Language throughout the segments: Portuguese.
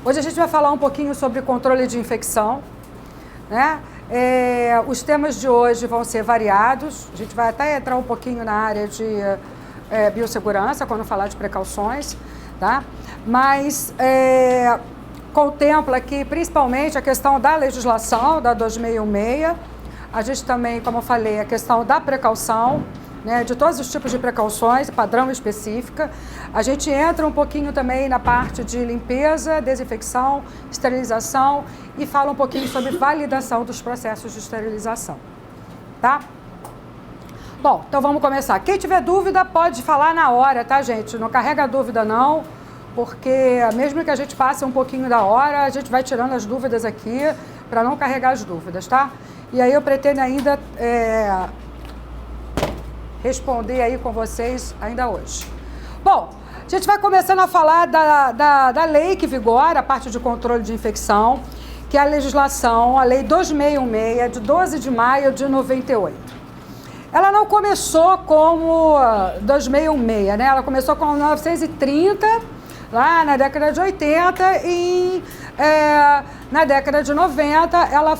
Hoje a gente vai falar um pouquinho sobre controle de infecção, né? Os temas de hoje vão ser variados, a gente vai até entrar um pouquinho na área de biossegurança, quando falar de precauções, tá? Mas contempla aqui principalmente a questão da legislação, da 2616, a gente também, como eu falei, a questão da precaução, né, de todos os tipos de precauções, padrão específica. A gente entra um pouquinho também na parte de limpeza, desinfecção, esterilização e fala um pouquinho sobre validação dos processos de esterilização, tá? Bom, então vamos começar. Quem tiver dúvida pode falar na hora, tá, gente? Não carrega dúvida não, porque mesmo que a gente passe um pouquinho da hora, a gente vai tirando as dúvidas aqui para não carregar as dúvidas, tá? E aí eu pretendo ainda responder aí com vocês ainda hoje. Bom, a gente vai começando a falar da lei que vigora, a parte de controle de infecção, que é a legislação, a lei 2616, de 12 de maio de 98. Ela não começou como 2616, né? Ela começou com 1930, lá na década de 80, e na década de 90 ela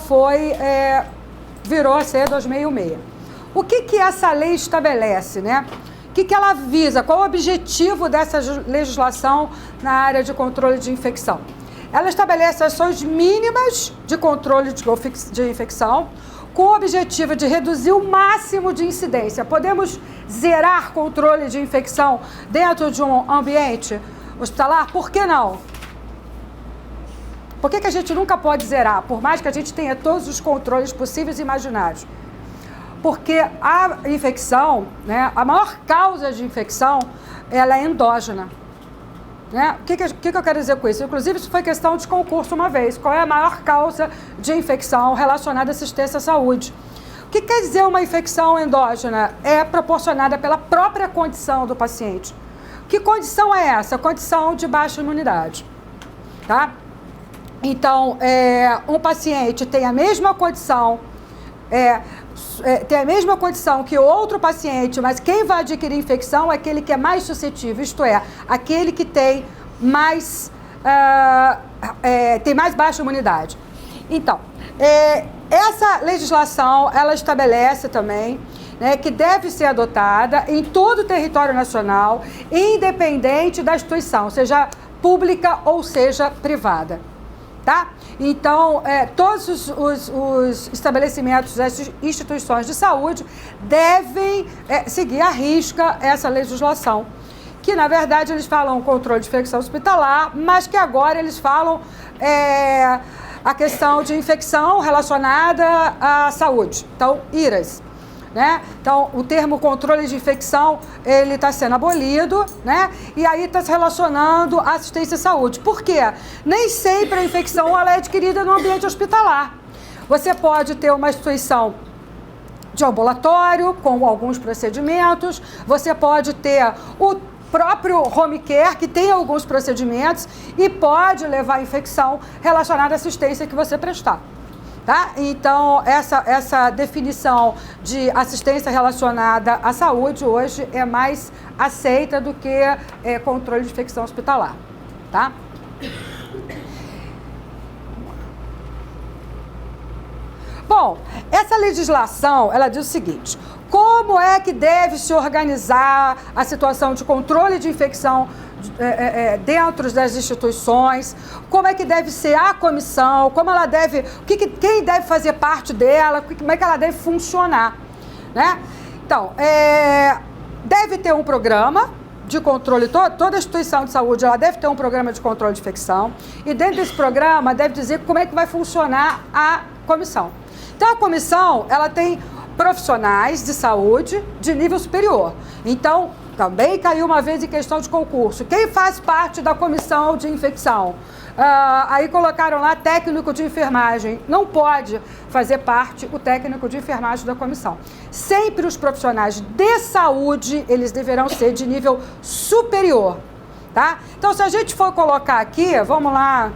virou a ser 2616. O que essa lei estabelece, né? O que ela visa? Qual o objetivo dessa legislação na área de controle de infecção? Ela estabelece ações mínimas de controle de infecção com o objetivo de reduzir o máximo de incidência. Podemos zerar controle de infecção dentro de um ambiente hospitalar? Por que não? Por que a gente nunca pode zerar? Por mais que a gente tenha todos os controles possíveis e imaginários. Porque a infecção, né, a maior causa de infecção, ela é endógena. Né? O que eu quero dizer com isso? Inclusive, isso foi questão de concurso uma vez. Qual é a maior causa de infecção relacionada à assistência à saúde? O que quer dizer uma infecção endógena? É proporcionada pela própria condição do paciente. Que condição é essa? Condição de baixa imunidade. Tá? Então, um paciente tem a mesma condição, tem a mesma condição que outro paciente, mas quem vai adquirir infecção é aquele que é mais suscetível, isto é, aquele que tem mais baixa imunidade. Então, essa legislação, ela estabelece também, né, que deve ser adotada em todo o território nacional, independente da instituição, seja pública ou seja privada. Tá? Então, todos os estabelecimentos, as instituições de saúde devem seguir à risca essa legislação, que na verdade eles falam controle de infecção hospitalar, mas que agora eles falam a questão de infecção relacionada à saúde, então IRAS. Né? Então, o termo controle de infecção, ele está sendo abolido, né? E aí está se relacionando à assistência à saúde. Por quê? Nem sempre a infecção ela é adquirida no ambiente hospitalar. Você pode ter uma instituição de ambulatório, com alguns procedimentos, você pode ter o próprio home care, que tem alguns procedimentos, e pode levar a infecção relacionada à assistência que você prestar. Tá? Então, essa definição de assistência relacionada à saúde hoje é mais aceita do que controle de infecção hospitalar. Tá? Bom, essa legislação, ela diz o seguinte: como é que deve se organizar a situação de controle de infecção dentro das instituições, como é que deve ser a comissão, como ela deve, quem deve fazer parte dela, como é que ela deve funcionar, né? Então, deve ter um programa de controle, toda instituição de saúde ela deve ter um programa de controle de infecção, e dentro desse programa deve dizer como é que vai funcionar a comissão. Então, a comissão, ela tem profissionais de saúde de nível superior. Então, também caiu uma vez em questão de concurso. Quem faz parte da comissão de infecção? Aí colocaram lá técnico de enfermagem. Não pode fazer parte o técnico de enfermagem da comissão. Sempre os profissionais de saúde, eles deverão ser de nível superior. Tá? Então, se a gente for colocar aqui, vamos lá.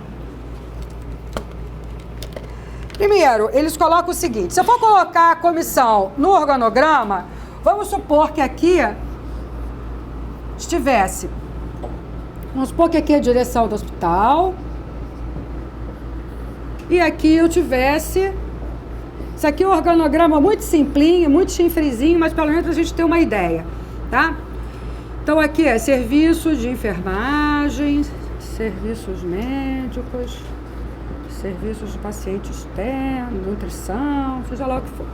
Primeiro, eles colocam o seguinte: se eu for colocar a comissão no organograma, vamos supor que aqui estivesse, vamos supor que aqui é a direção do hospital, e aqui eu tivesse... Isso aqui é um organograma muito simplinho, muito chinfrezinho, mas pelo menos para a gente ter uma ideia, tá? Então aqui é serviços de enfermagem, serviços médicos, serviços de paciente externo, nutrição, seja lá o que for.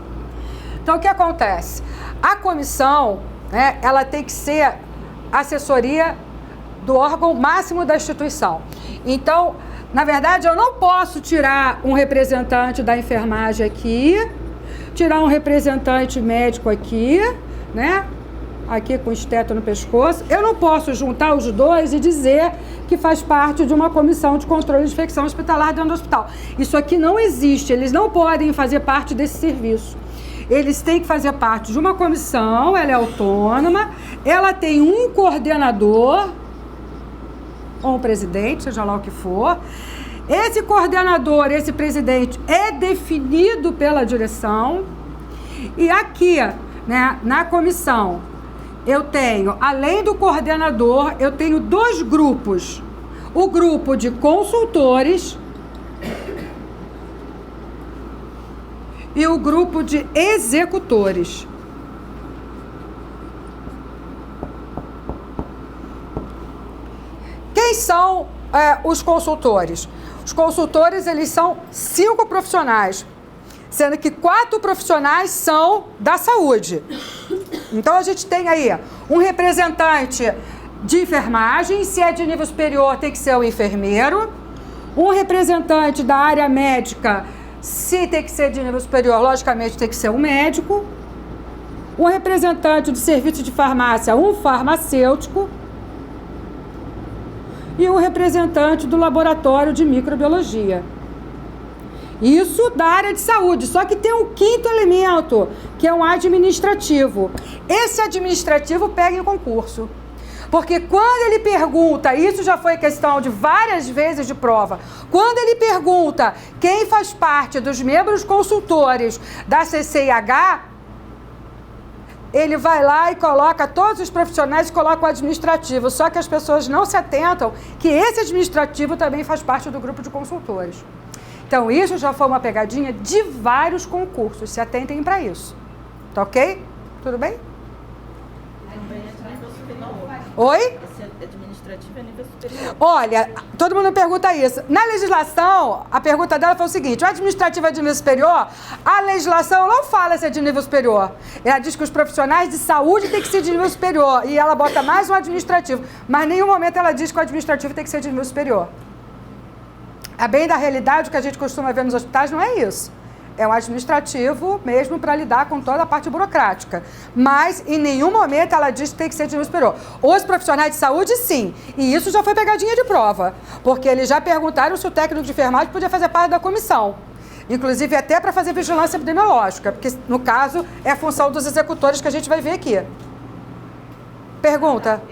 Então o que acontece? A comissão, né, ela tem que ser assessoria do órgão máximo da instituição. Então, na verdade, eu não posso tirar um representante da enfermagem aqui, tirar um representante médico aqui, né? Aqui com esteto no pescoço. Eu não posso juntar os dois e dizer que faz parte de uma comissão de controle de infecção hospitalar dentro do hospital. Isso aqui não existe, eles não podem fazer parte desse serviço. Eles têm que fazer parte de uma comissão, ela é autônoma, ela tem um coordenador, ou um presidente, seja lá o que for. Esse coordenador, esse presidente é definido pela direção. E aqui, né, na comissão, eu tenho, além do coordenador, eu tenho 2 grupos. O grupo de consultores e o grupo de executores. Quem são os consultores? Os consultores, eles são 5 profissionais, sendo que 4 profissionais são da saúde. Então, a gente tem aí um representante de enfermagem, se é de nível superior, tem que ser o enfermeiro. Um representante da área médica, se tem que ser de nível superior, logicamente tem que ser um médico. Um representante do serviço de farmácia, um farmacêutico. E um representante do laboratório de microbiologia. Isso da área de saúde, só que tem um 5º elemento, que é um administrativo. Esse administrativo pega em concurso. Porque quando ele pergunta, isso já foi questão de várias vezes de prova, quando ele pergunta quem faz parte dos membros consultores da CCIH, ele vai lá e coloca todos os profissionais e coloca o administrativo. Só que as pessoas não se atentam que esse administrativo também faz parte do grupo de consultores. Então, isso já foi uma pegadinha de vários concursos. Se atentem para isso. Tá ok? Tudo bem? Oi? Esse administrativo é nível superior. Olha, todo mundo pergunta isso. Na legislação, a pergunta dela foi o seguinte: o administrativo é de nível superior? A legislação não fala se é de nível superior. Ela diz que os profissionais de saúde têm que ser de nível superior. E ela bota mais um administrativo. Mas em nenhum momento ela diz que o administrativo tem que ser de nível superior. A bem da realidade, o que a gente costuma ver nos hospitais não é isso. É um administrativo mesmo para lidar com toda a parte burocrática. Mas em nenhum momento ela diz que tem que ser de nível superior. Os profissionais de saúde, sim. E isso já foi pegadinha de prova. Porque eles já perguntaram se o técnico de enfermagem podia fazer parte da comissão. Inclusive até para fazer vigilância epidemiológica. Porque, no caso, é a função dos executores que a gente vai ver aqui. Pergunta. Os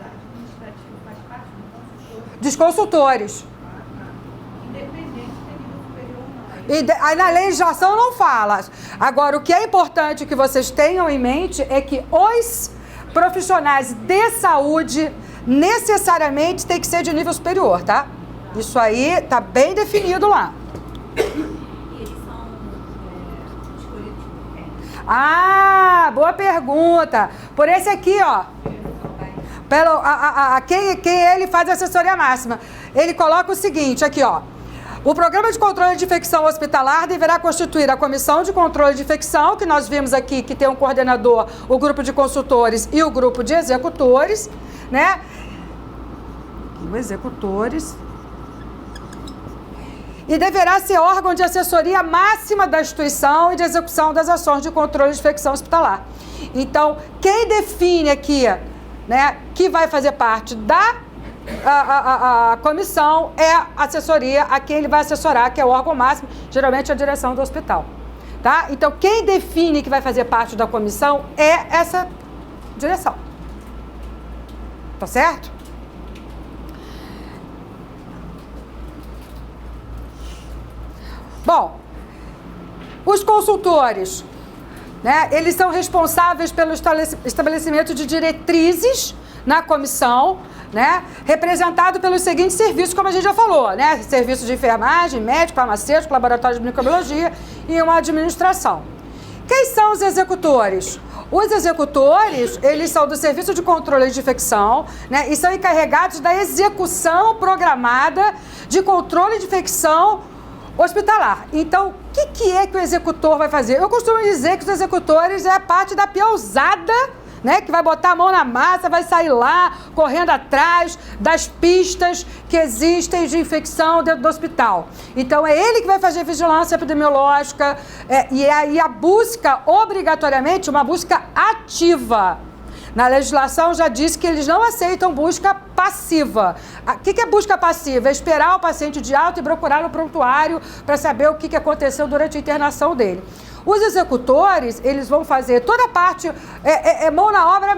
administrativos faz parte do consultor. Dos consultores. Aí na legislação não fala. Agora, o que é importante que vocês tenham em mente é que os profissionais de saúde necessariamente tem que ser de nível superior, tá? Isso aí tá bem definido lá. E eles são escolhidos por quem? Ah, boa pergunta. Por esse aqui, ó. Quem ele faz a assessoria máxima. Ele coloca o seguinte, aqui, ó. O Programa de Controle de Infecção Hospitalar deverá constituir a Comissão de Controle de Infecção, que nós vimos aqui que tem um coordenador, o grupo de consultores e o grupo de executores, né? Os executores. E deverá ser órgão de assessoria máxima da instituição e de execução das ações de controle de infecção hospitalar. Então, quem define aqui, né, que vai fazer parte da a comissão é a assessoria, a quem ele vai assessorar, que é o órgão máximo, geralmente a direção do hospital. Tá? Então, quem define que vai fazer parte da comissão é essa direção. Tá certo? Bom, os consultores né? Eles são responsáveis pelo estabelecimento de diretrizes na comissão, né? Representado pelos seguintes serviços, como a gente já falou, né? Serviço de enfermagem, médico, farmacêutico, laboratório de microbiologia e uma administração. Quem são os executores? Os executores, eles são do Serviço de Controle de Infecção, né? E são encarregados da execução programada de controle de infecção hospitalar. Então, o que é que o executor vai fazer? Eu costumo dizer que os executores é a parte da peãozada, né, que vai botar a mão na massa, vai sair lá, correndo atrás das pistas que existem de infecção dentro do hospital. Então, é ele que vai fazer vigilância epidemiológica e aí a busca, obrigatoriamente, uma busca ativa. Na legislação já diz que eles não aceitam busca passiva. O que é busca passiva? É esperar o paciente de alta e procurar no prontuário para saber o que aconteceu durante a internação dele. Os executores, eles vão fazer toda a parte, mão na obra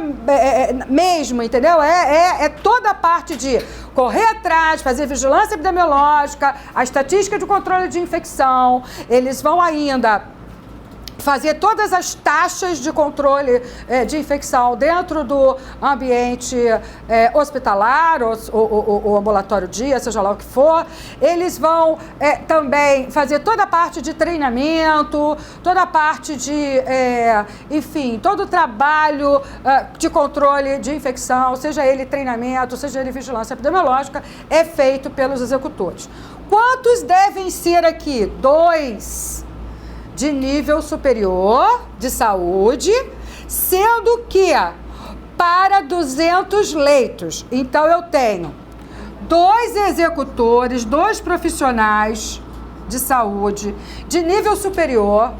mesmo, entendeu? É toda a parte de correr atrás, fazer vigilância epidemiológica, a estatística de controle de infecção, eles vão ainda fazer todas as taxas de controle de infecção dentro do ambiente hospitalar ou ambulatório dia, seja lá o que for. Eles vão também fazer toda a parte de treinamento, toda a parte de, enfim, todo o trabalho de controle de infecção, seja ele treinamento, seja ele vigilância epidemiológica, é feito pelos executores. Quantos devem ser aqui? 2. De nível superior de saúde, sendo que para 200 leitos. Então, eu tenho 2 executores, 2 profissionais de saúde de nível superior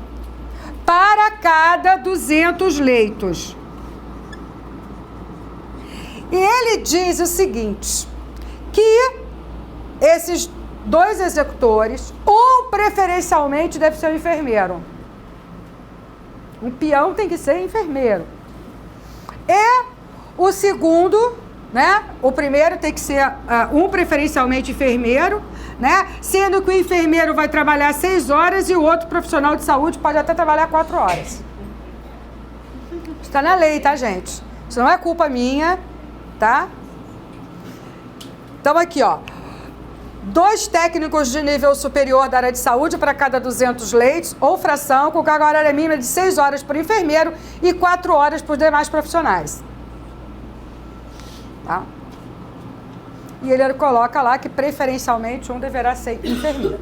para cada 200 leitos. E ele diz o seguinte, que esses 2 executores, preferencialmente deve ser um enfermeiro. Um peão tem que ser enfermeiro. E o segundo, né? O primeiro tem que ser preferencialmente enfermeiro, né? Sendo que o enfermeiro vai trabalhar 6 horas e o outro profissional de saúde pode até trabalhar 4 horas. Está na lei, tá, gente? Isso não é culpa minha, tá? Então, aqui, ó. 2 técnicos de nível superior da área de saúde para cada 200 leitos ou fração, com carga horária mínima de 6 horas por enfermeiro e 4 horas por demais profissionais. Tá? E ele coloca lá que preferencialmente um deverá ser enfermeiro.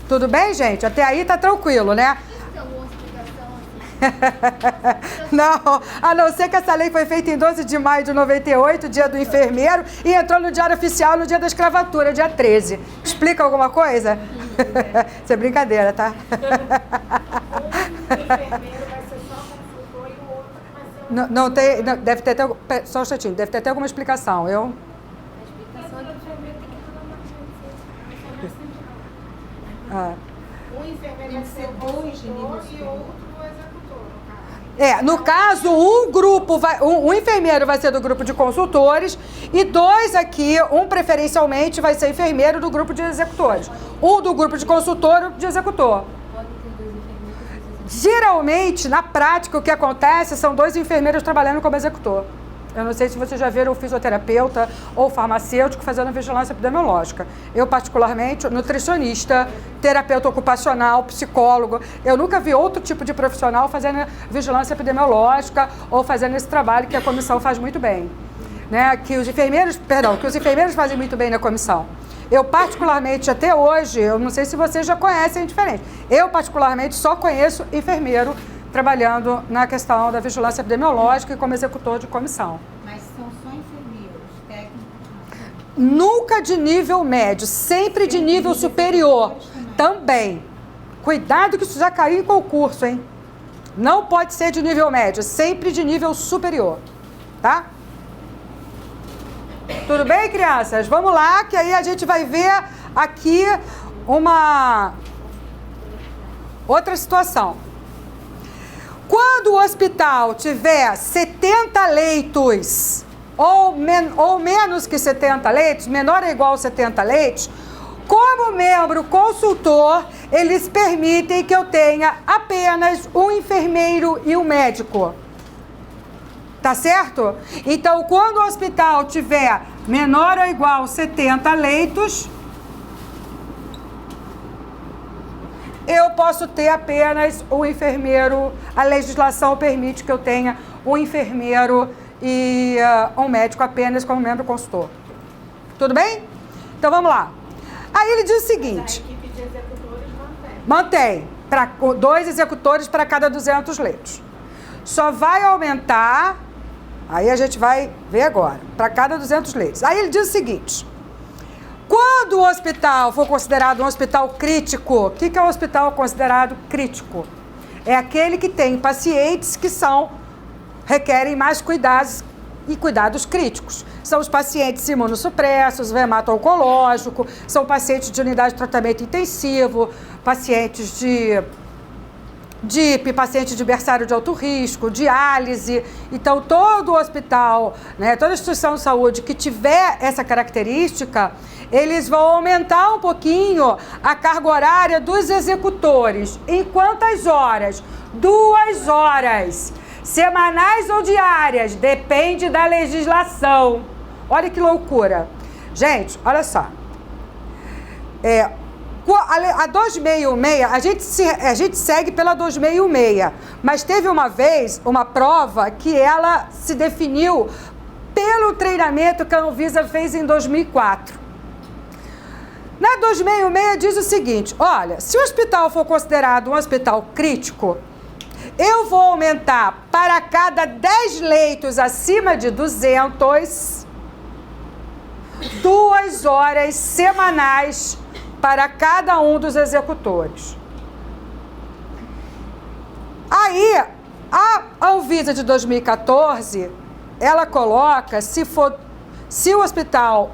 Tudo bem, gente? Até aí tá tranquilo, né? Não, a não ser que essa lei foi feita em 12 de maio de 98, dia do enfermeiro, e entrou no Diário Oficial no dia da escravatura, dia 13. Explica alguma coisa? Isso é brincadeira, tá? Um enfermeiro vai ser só consultor e o outro vai ser... Não tem, deve ter até, só um instantinho, deve ter até alguma explicação. A explicação é que o enfermeiro tem que estar na Um enfermeiro vai ser consultor e outro no caso, um enfermeiro vai ser do grupo de consultores e 2 aqui, um preferencialmente vai ser enfermeiro do grupo de executores. Um do grupo de consultor e um de executor. Geralmente, na prática, o que acontece são 2 enfermeiros trabalhando como executor. Eu não sei se vocês já viram o fisioterapeuta ou farmacêutico fazendo vigilância epidemiológica. Eu, particularmente, nutricionista, terapeuta ocupacional, psicólogo. Eu nunca vi outro tipo de profissional fazendo vigilância epidemiológica ou fazendo esse trabalho que a comissão faz muito bem. Né? Que os enfermeiros fazem muito bem na comissão. Eu, particularmente, até hoje, eu não sei se vocês já conhecem diferente. Eu, particularmente, só conheço enfermeiro trabalhando na questão da vigilância epidemiológica e como executor de comissão. Mas são só enfermeiros, técnicos? Nunca de nível médio, sempre de nível superior. Também. Cuidado que isso já caiu em concurso, hein? Não pode ser de nível médio, sempre de nível superior. Tá? Tudo bem, crianças? Vamos lá, que aí a gente vai ver aqui uma outra situação. Quando o hospital tiver 70 leitos ou menos que 70 leitos, menor ou igual a 70 leitos, como membro consultor, eles permitem que eu tenha apenas um enfermeiro e um médico. Tá certo? Então, quando o hospital tiver menor ou igual a 70 leitos, eu posso ter apenas um enfermeiro. A legislação permite que eu tenha um enfermeiro e um médico apenas como membro consultor. Tudo bem? Então, vamos lá. Aí ele diz o seguinte... A equipe de executores mantém. Para 2 executores para cada 200 leitos. Só vai aumentar... Aí a gente vai ver agora. Para cada 200 leitos. Aí ele diz o seguinte... Quando o hospital for considerado um hospital crítico, o que é um hospital considerado crítico? É aquele que tem pacientes que requerem mais cuidados e cuidados críticos. São os pacientes imunossupressos, hemato-oncológico, são pacientes de unidade de tratamento intensivo, pacientes de DIP, paciente de berçário de alto risco, diálise. Então, todo hospital, né, toda instituição de saúde que tiver essa característica, eles vão aumentar um pouquinho a carga horária dos executores. Em quantas horas? 2 horas. Semanais ou diárias? Depende da legislação. Olha que loucura. Gente, olha só. A 2616, a gente segue pela 2616, mas teve uma vez uma prova que ela se definiu pelo treinamento que a Anvisa fez em 2004. Na 2616 diz o seguinte, olha, se o hospital for considerado um hospital crítico, eu vou aumentar para cada 10 leitos acima de 200, 2 horas semanais para cada um dos executores. Aí, a Anvisa de 2014, ela coloca, se o hospital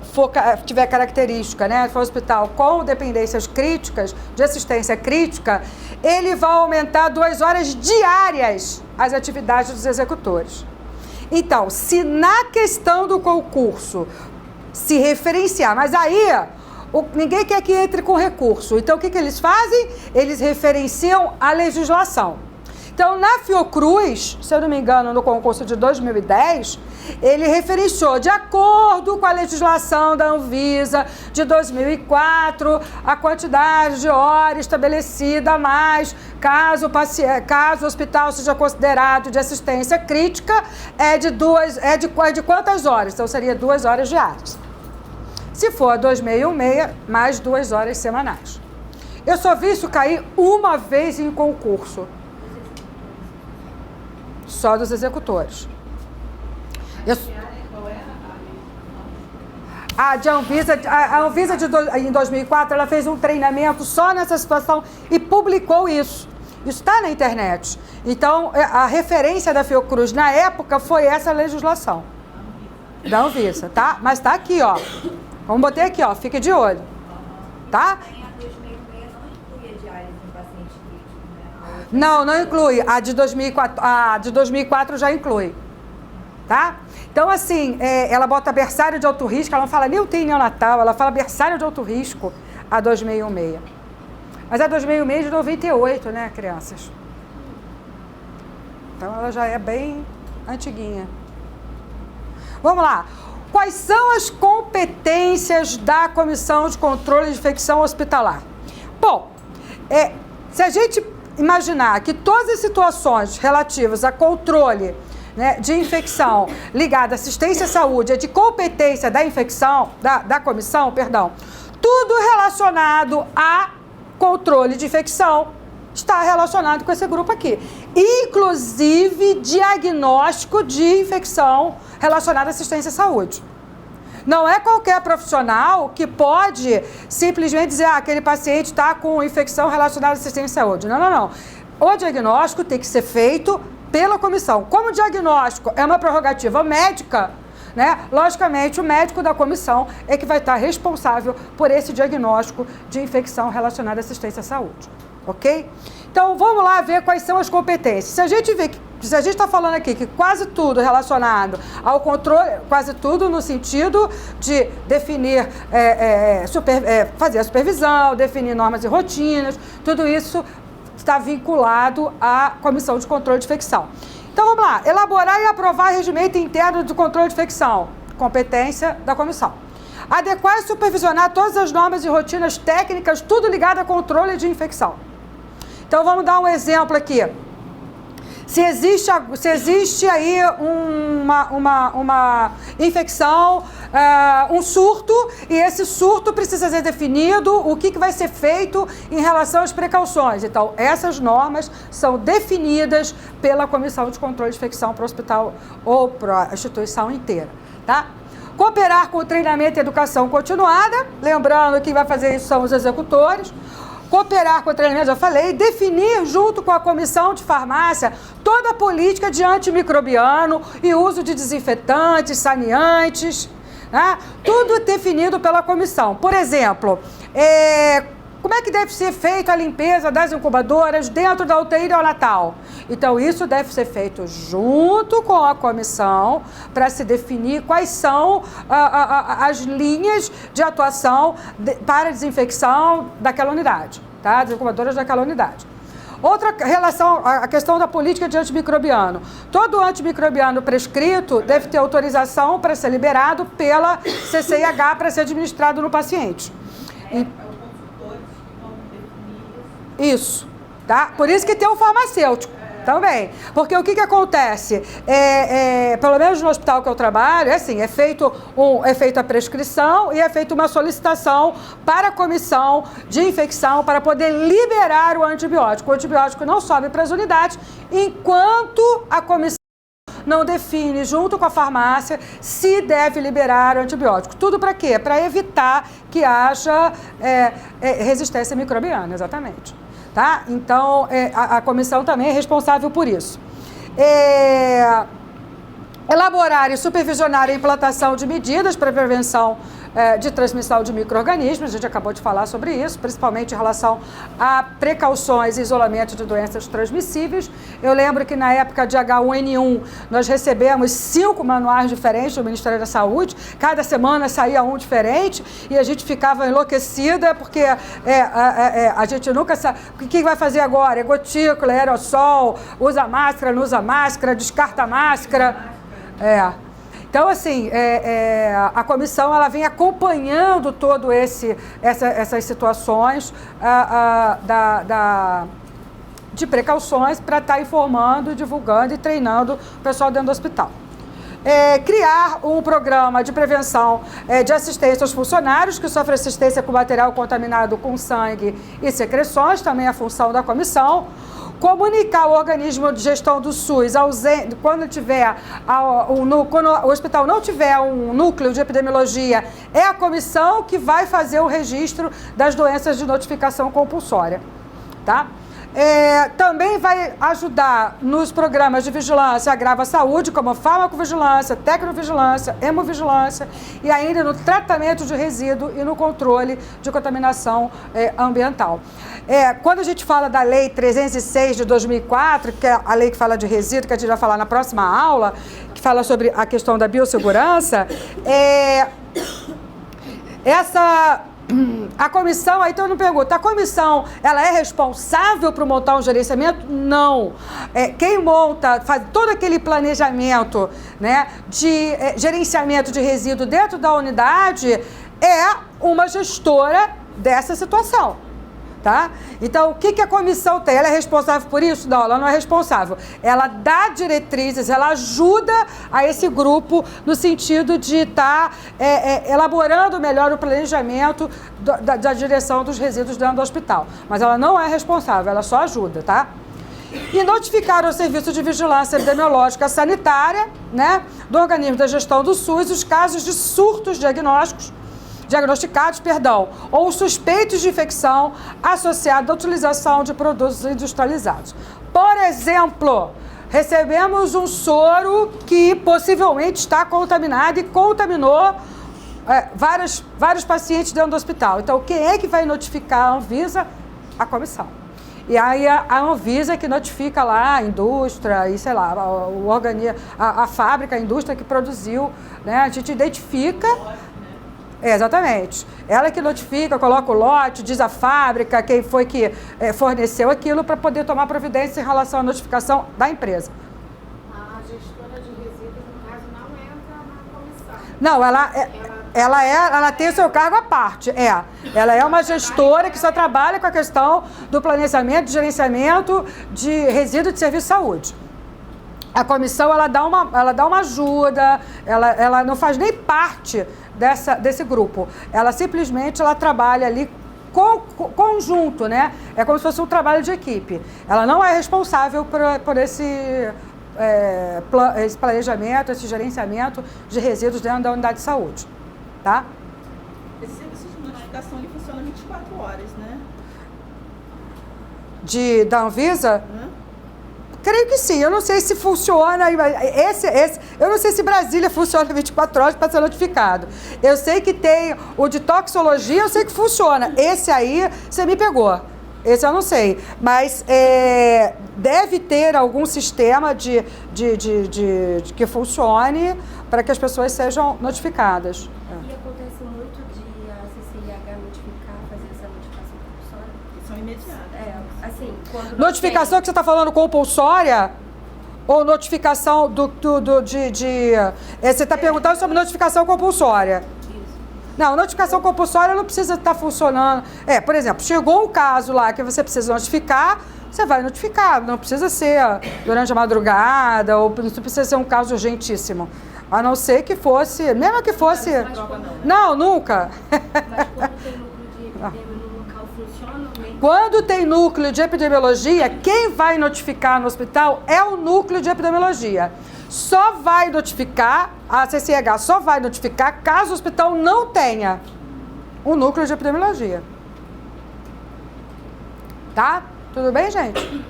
tiver característica, né, for um hospital com dependências críticas, de assistência crítica, ele vai aumentar 2 horas diárias as atividades dos executores. Então, se na questão do concurso se referenciar, mas aí ninguém quer que entre com recurso. Então, o que eles fazem? Eles referenciam a legislação. Então, na Fiocruz, se eu não me engano, no concurso de 2010, ele referenciou, de acordo com a legislação da Anvisa de 2004, a quantidade de horas estabelecida a mais, caso o hospital seja considerado de assistência crítica, é de quantas horas? Então, seria 2 horas diárias. Se for a 2616, mais 2 horas semanais. Eu só vi isso cair uma vez em concurso. Só dos executores. A Anvisa em 2004, ela fez um treinamento só nessa situação e publicou isso. Isso está na internet. Então, a referência da Fiocruz na época foi essa legislação. Da Anvisa, tá? Mas tá aqui, ó. Vamos botar aqui, ó. Fique de olho. Tá? Não inclui. A de 2004 já inclui. Tá? Então, assim, ela bota berçário de alto risco, ela não fala nem UTI neonatal, ela fala berçário de alto risco, a 2616. Mas a 2616 de 98, né, crianças? Então, ela já é bem antiguinha. Vamos lá. Quais são as competências da Comissão de Controle de Infecção Hospitalar? Bom, se a gente imaginar que todas as situações relativas a controle, né, de infecção ligada à assistência à saúde é de competência da da comissão, tudo relacionado a controle de infecção está relacionado com esse grupo aqui. Inclusive diagnóstico de infecção relacionada à assistência à saúde. Não é qualquer profissional que pode simplesmente dizer aquele paciente está com infecção relacionada à assistência à saúde. Não. O diagnóstico tem que ser feito pela comissão. Como o diagnóstico é uma prerrogativa médica, né, logicamente o médico da comissão é que vai estar responsável por esse diagnóstico de infecção relacionada à assistência à saúde. Ok? Então, vamos lá ver quais são as competências. Se a gente vê que se a gente está falando aqui que quase tudo relacionado ao controle, quase tudo no sentido de definir, fazer a supervisão, definir normas e rotinas, tudo isso está vinculado à Comissão de Controle de Infecção. Então, vamos lá. Elaborar e aprovar regimento interno de controle de infecção. Competência da comissão. Adequar e supervisionar todas as normas e rotinas técnicas, tudo ligado a controle de infecção. Então, vamos dar um exemplo aqui. Se existe aí uma infecção, um surto, e esse surto precisa ser definido, o que vai ser feito em relação às precauções. Então, essas normas são definidas pela Comissão de Controle de Infecção para o hospital ou para a instituição inteira, tá? Cooperar com o treinamento e educação continuada, lembrando que quem vai fazer isso são os executores. Cooperar com o treinamento, já falei, definir junto com a comissão de farmácia toda a política de antimicrobiano e uso de desinfetantes, saneantes, né? Tudo definido pela comissão. Por exemplo, como é que deve ser feita a limpeza das incubadoras dentro da UTI neonatal? Então, isso deve ser feito junto com a comissão para se definir quais são as linhas de atuação para a desinfecção daquela unidade, tá? Das incubadoras daquela unidade. Outra relação, a questão da política de antimicrobiano. Todo antimicrobiano prescrito deve ter autorização para ser liberado pela CCIH para ser administrado no paciente. Isso, tá? Por isso que tem o farmacêutico também. Porque o que acontece? Pelo menos no hospital que eu trabalho, é feita a prescrição e é feita uma solicitação para a comissão de infecção para poder liberar o antibiótico. O antibiótico não sobe para as unidades enquanto a comissão não define, junto com a farmácia, se deve liberar o antibiótico. Tudo para quê? Para evitar que haja resistência microbiana, exatamente. Tá? Então, a comissão também é responsável por isso. Elaborar e supervisionar a implantação de medidas para prevenção de transmissão de micro-organismos, a gente acabou de falar sobre isso, principalmente em relação a precauções e isolamento de doenças transmissíveis. Eu lembro que na época de H1N1 nós recebemos 5 manuais diferentes do Ministério da Saúde, cada semana saía um diferente e a gente ficava enlouquecida porque a gente nunca sabe o que vai fazer agora, gotícula, aerossol, usa máscara, não usa máscara, descarta a máscara. Então, assim, a comissão ela vem acompanhando todo essas situações de precauções para estar informando, divulgando e treinando o pessoal dentro do hospital. Criar um programa de prevenção de assistência aos funcionários que sofrem assistência com material contaminado com sangue e secreções, também é a função da comissão. Comunicar o organismo de gestão do SUS quando o hospital não tiver um núcleo de epidemiologia, é a comissão que vai fazer o registro das doenças de notificação compulsória, tá? Também vai ajudar nos programas de vigilância agrava a saúde, como farmacovigilância, tecnovigilância, hemovigilância e ainda no tratamento de resíduo e no controle de contaminação ambiental. Quando a gente fala da Lei 306 de 2004, que é a lei que fala de resíduo, que a gente vai falar na próxima aula, que fala sobre a questão da biossegurança, a comissão, aí todo mundo pergunta, a comissão, ela é responsável por montar um gerenciamento? Não. Quem monta, faz todo aquele planejamento, né, de gerenciamento de resíduo dentro da unidade é uma gestora dessa situação. Tá? Então, o que a comissão tem? Ela é responsável por isso? Não, ela não é responsável. Ela dá diretrizes, ela ajuda a esse grupo no sentido de estar elaborando melhor o planejamento da direção dos resíduos dentro do hospital. Mas ela não é responsável, ela só ajuda, tá? E notificar ao Serviço de Vigilância Epidemiológica Sanitária, né, do organismo da gestão do SUS, os casos de surtos diagnósticados, ou suspeitos de infecção associados à utilização de produtos industrializados. Por exemplo, recebemos um soro que possivelmente está contaminado e contaminou vários pacientes dentro do hospital. Então, quem é que vai notificar a Anvisa? A comissão. E aí a Anvisa que notifica lá a indústria e, sei lá, a fábrica, a indústria que produziu, né? A gente identifica... Exatamente. Ela que notifica, coloca o lote, diz a fábrica, quem foi que forneceu aquilo para poder tomar providência em relação à notificação da empresa. A gestora de resíduos, no caso, não entra na comissão. Não, ela tem o seu cargo à parte. Ela é uma gestora que só trabalha com a questão do planejamento, gerenciamento de resíduos de serviço de saúde. A comissão, ela dá uma ajuda, ela não faz nem parte desse grupo. Ela simplesmente trabalha ali conjunto, né? É como se fosse um trabalho de equipe. Ela não é responsável por esse planejamento, esse gerenciamento de resíduos dentro da unidade de saúde, tá? Esse serviço de notificação ele funciona 24 horas, né? Da Anvisa? Creio que sim, eu não sei se funciona, eu não sei se Brasília funciona 24 horas para ser notificado. Eu sei que tem o de toxicologia, eu sei que funciona. Esse aí, você me pegou. Esse eu não sei. Mas deve ter algum sistema que funcione para que as pessoas sejam notificadas. E acontece muito de a CCIH notificar, fazer essa notificação compulsória? São imediatas. Assim, quando Notificação que você está falando compulsória? Ou notificação você está perguntando sobre notificação compulsória? Isso. Não, notificação compulsória não precisa estar funcionando. Por exemplo, chegou um caso lá que você precisa notificar, você vai notificar. Não precisa ser durante a madrugada, ou não precisa ser um caso urgentíssimo. A não ser que fosse, mesmo que fosse... Não, nunca. Mas quando tem núcleo de epidemia no local, funciona mesmo? Quando tem núcleo de epidemiologia, quem vai notificar no hospital é o núcleo de epidemiologia. Só vai notificar, a CCH só vai notificar caso o hospital não tenha um núcleo de epidemiologia. Tá? Tudo bem, gente?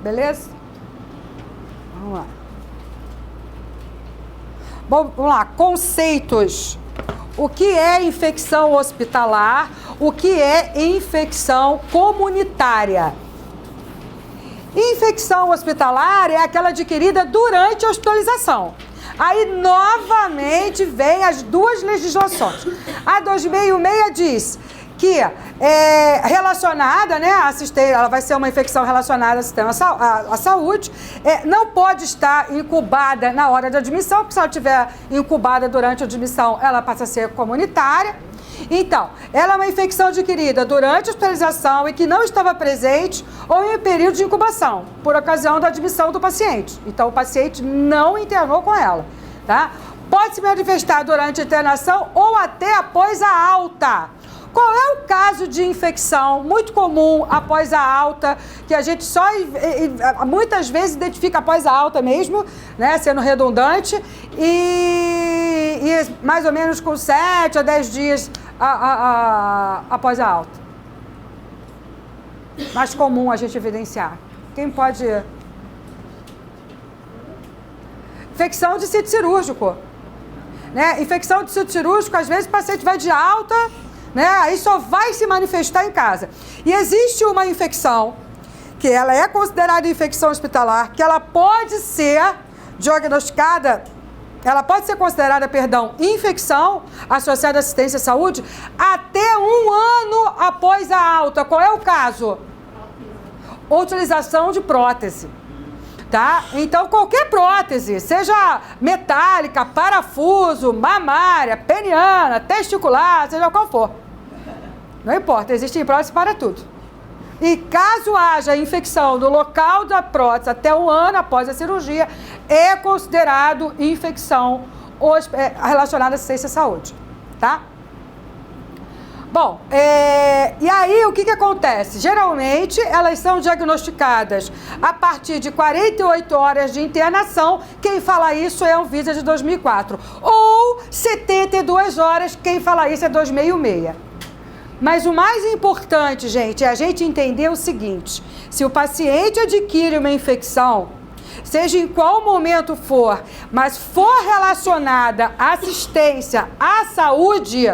Beleza? Vamos lá. Bom, vamos lá. Conceitos. O que é infecção hospitalar? O que é infecção comunitária? Infecção hospitalar é aquela adquirida durante a hospitalização. Aí, novamente, vem as duas legislações. A 2006 diz que relacionada, né, ela vai ser uma infecção relacionada ao sistema à saúde, não pode estar incubada na hora de admissão, porque se ela estiver incubada durante a admissão, ela passa a ser comunitária. Então, ela é uma infecção adquirida durante a hospitalização e que não estava presente ou em um período de incubação, por ocasião da admissão do paciente. Então, o paciente não internou com ela, tá? Pode se manifestar durante a internação ou até após a alta. Qual é o caso de infecção muito comum após a alta, que a gente só muitas vezes identifica após a alta mesmo, né, sendo redundante, e mais ou menos com 7 a 10 dias após a alta? Mais comum a gente evidenciar. Quem pode... Infecção de sítio cirúrgico. Né? Infecção de sítio cirúrgico, às vezes o paciente vai de alta... Né? Aí só vai se manifestar em casa. E existe uma infecção, que ela é considerada infecção hospitalar, que ela pode ser diagnosticada, ela pode ser considerada, infecção associada à assistência à saúde, até 1 ano após a alta. Qual é o caso? Utilização de prótese. Tá? Então, qualquer prótese, seja metálica, parafuso, mamária, peniana, testicular, seja qual for. Não importa, existem próteses para tudo. E caso haja infecção no local da prótese até 1 ano após a cirurgia, é considerado infecção relacionada à assistência à saúde. Tá? Bom, e aí o que acontece? Geralmente elas são diagnosticadas a partir de 48 horas de internação, quem fala isso é a Anvisa de 2004, ou 72 horas, quem fala isso é 2006. Mas o mais importante, gente, é a gente entender o seguinte: se o paciente adquire uma infecção, seja em qual momento for, mas for relacionada à assistência à saúde,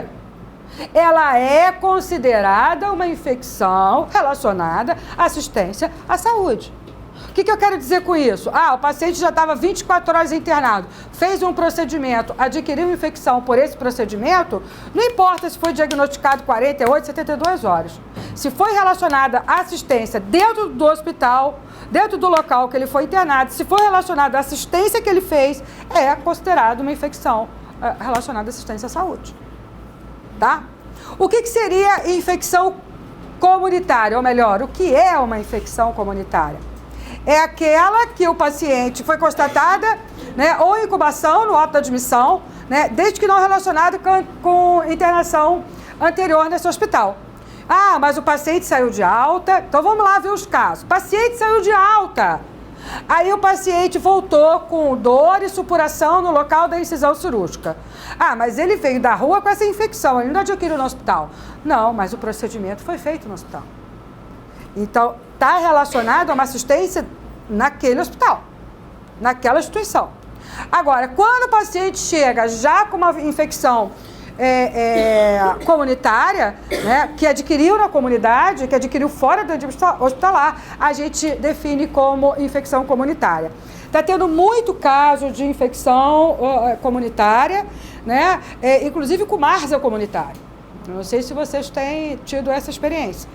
ela é considerada uma infecção relacionada à assistência à saúde. O que eu quero dizer com isso? O paciente já estava 24 horas internado, fez um procedimento, adquiriu infecção por esse procedimento, não importa se foi diagnosticado 48, 72 horas. Se foi relacionada à assistência dentro do hospital, dentro do local que ele foi internado, se for relacionado à assistência que ele fez, é considerado uma infecção relacionada à assistência à saúde. Tá? O que seria infecção comunitária? Ou melhor, o que é uma infecção comunitária? É aquela que o paciente foi constatada, né, ou incubação no ato da admissão, né, desde que não relacionada com internação anterior nesse hospital. Mas o paciente saiu de alta, então vamos lá ver os casos. O paciente saiu de alta, aí o paciente voltou com dor e supuração no local da incisão cirúrgica. Mas ele veio da rua com essa infecção, ele não adquiriu no hospital. Não, mas o procedimento foi feito no hospital. Então, está relacionado a uma assistência naquele hospital, naquela instituição. Agora, quando o paciente chega já com uma infecção comunitária, né, que adquiriu na comunidade, que adquiriu fora do hospitalar, a gente define como infecção comunitária. Está tendo muito caso de infecção comunitária, né, inclusive com Marsa comunitária. Não sei se vocês têm tido essa experiência.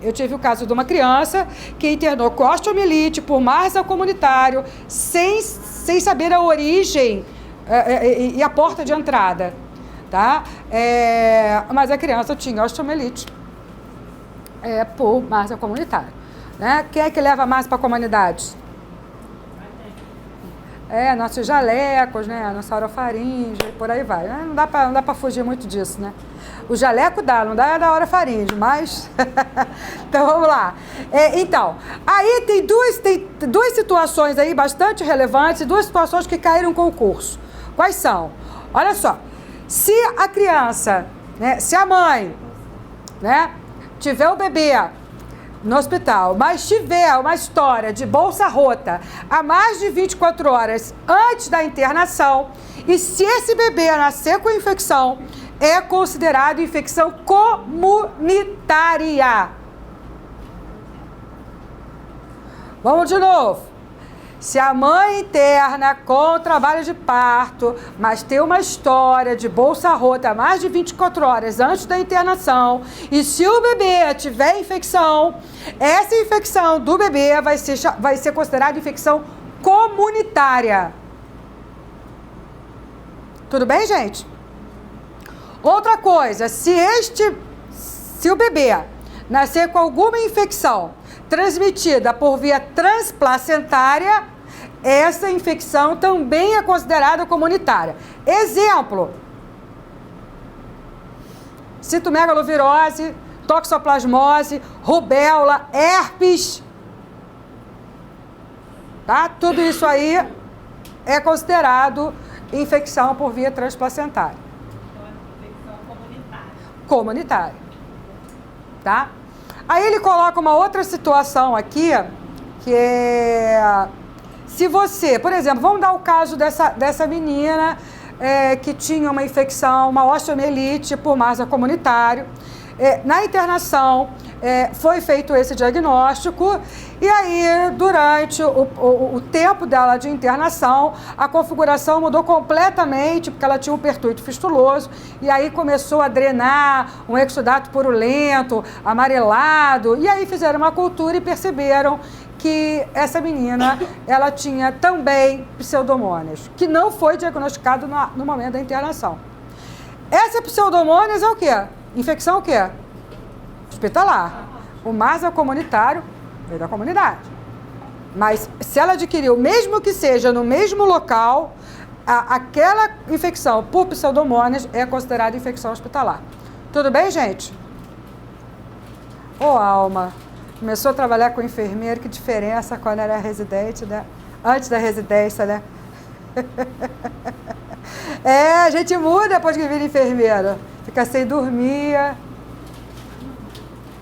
Eu tive o caso de uma criança que internou com osteomielite por Marsa comunitário, sem saber a origem e a porta de entrada, tá? Mas a criança tinha osteomielite por Marsa comunitária, né? Quem é que leva Marsa para a comunidade? Nossos jalecos, né? Nossa orofaringe, por aí vai. Não dá para fugir muito disso, né? O jaleco dá, não dá da orofaringe, mas... Então, vamos lá. Então, aí tem duas situações aí bastante relevantes, duas situações que caíram no concurso. Quais são? Olha só. Se a criança, né, se a mãe, né, tiver o bebê no hospital, mas tiver uma história de bolsa rota há mais de 24 horas antes da internação, e se esse bebê nascer com infecção, é considerado infecção comunitária. Vamos de novo. Se a mãe interna com trabalho de parto, mas tem uma história de bolsa rota há mais de 24 horas antes da internação, e se o bebê tiver infecção, essa infecção do bebê vai ser considerada infecção comunitária. Tudo bem, gente? Outra coisa, se o bebê nascer com alguma infecção transmitida por via transplacentária, essa infecção também é considerada comunitária. Exemplo: citomegalovirose, toxoplasmose, rubéola, herpes. Tá? Tudo isso aí é considerado infecção por via transplacentária. Infecção Comunitária. Tá? Aí ele coloca uma outra situação aqui, que é... Se você, por exemplo, vamos dar o caso dessa menina que tinha uma infecção, uma osteomielite por Marsa comunitário. Na internação foi feito esse diagnóstico e aí durante o tempo dela de internação a configuração mudou completamente porque ela tinha um pertuito fistuloso e aí começou a drenar um exudato purulento, amarelado, e aí fizeram uma cultura e perceberam que essa menina, ela tinha também pseudomônias, que não foi diagnosticado no momento da internação. Essa pseudomônias é o quê? Infecção o quê? Hospitalar. O Marsa comunitário veio da comunidade. Mas se ela adquiriu, mesmo que seja no mesmo local, aquela infecção por pseudomônias é considerada infecção hospitalar. Tudo bem, gente? Ô, Alma, começou a trabalhar com enfermeiro, que diferença quando era residente, né? Antes da residência, né? A gente muda depois que vira enfermeira. Fica sem dormir.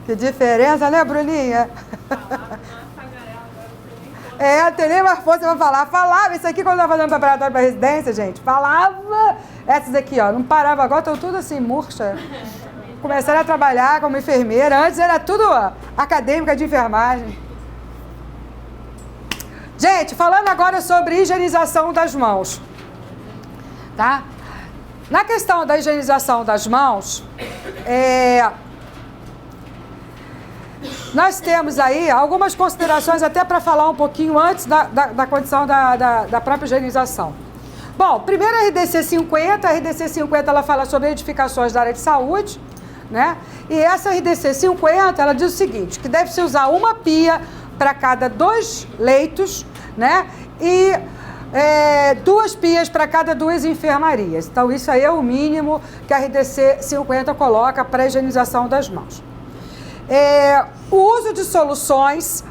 Que diferença, né, Bruninha? Tem nem mais força pra falar. Falava, isso aqui quando eu tava fazendo preparatório pra residência, gente, falava. Essas aqui, ó, não parava agora, estão tudo assim, murcha. Começaram a trabalhar como enfermeira. Antes era tudo acadêmica de enfermagem. Gente, falando agora sobre higienização das mãos. Tá? Na questão da higienização das mãos, nós temos aí algumas considerações até para falar um pouquinho antes da condição da própria higienização. Bom, primeiro a RDC 50. A RDC 50 ela fala sobre edificações da área de saúde, né? E essa RDC 50 ela diz o seguinte, que deve-se usar uma pia para cada 2 leitos, né? E 2 pias para cada 2 enfermarias. Então, isso aí é o mínimo que a RDC 50 coloca para a higienização das mãos. O uso de soluções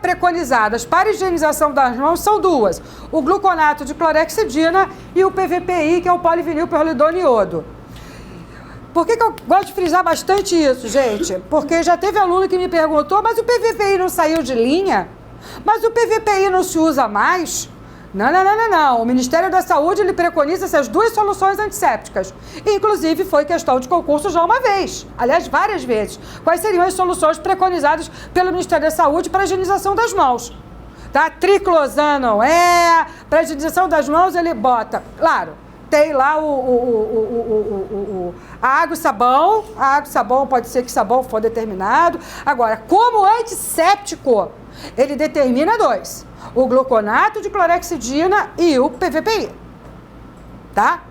preconizadas para a higienização das mãos são 2. O gluconato de clorexidina e o PVPI, que é o polivinilperolidona iodo. Por que eu gosto de frisar bastante isso, gente? Porque já teve aluno que me perguntou, mas o PVPI não saiu de linha? Mas o PVPI não se usa mais? Não. O Ministério da Saúde, ele preconiza essas 2 soluções antissépticas. Inclusive, foi questão de concurso já uma vez. Aliás, várias vezes. Quais seriam as soluções preconizadas pelo Ministério da Saúde para a higienização das mãos? Tá? Triclosan para a higienização das mãos, ele bota... Claro, tem lá a água e sabão. A água e sabão, pode ser que sabão for determinado. Agora, como antisséptico, ele determina 2. O gluconato de clorexidina e o PVPI. Tá?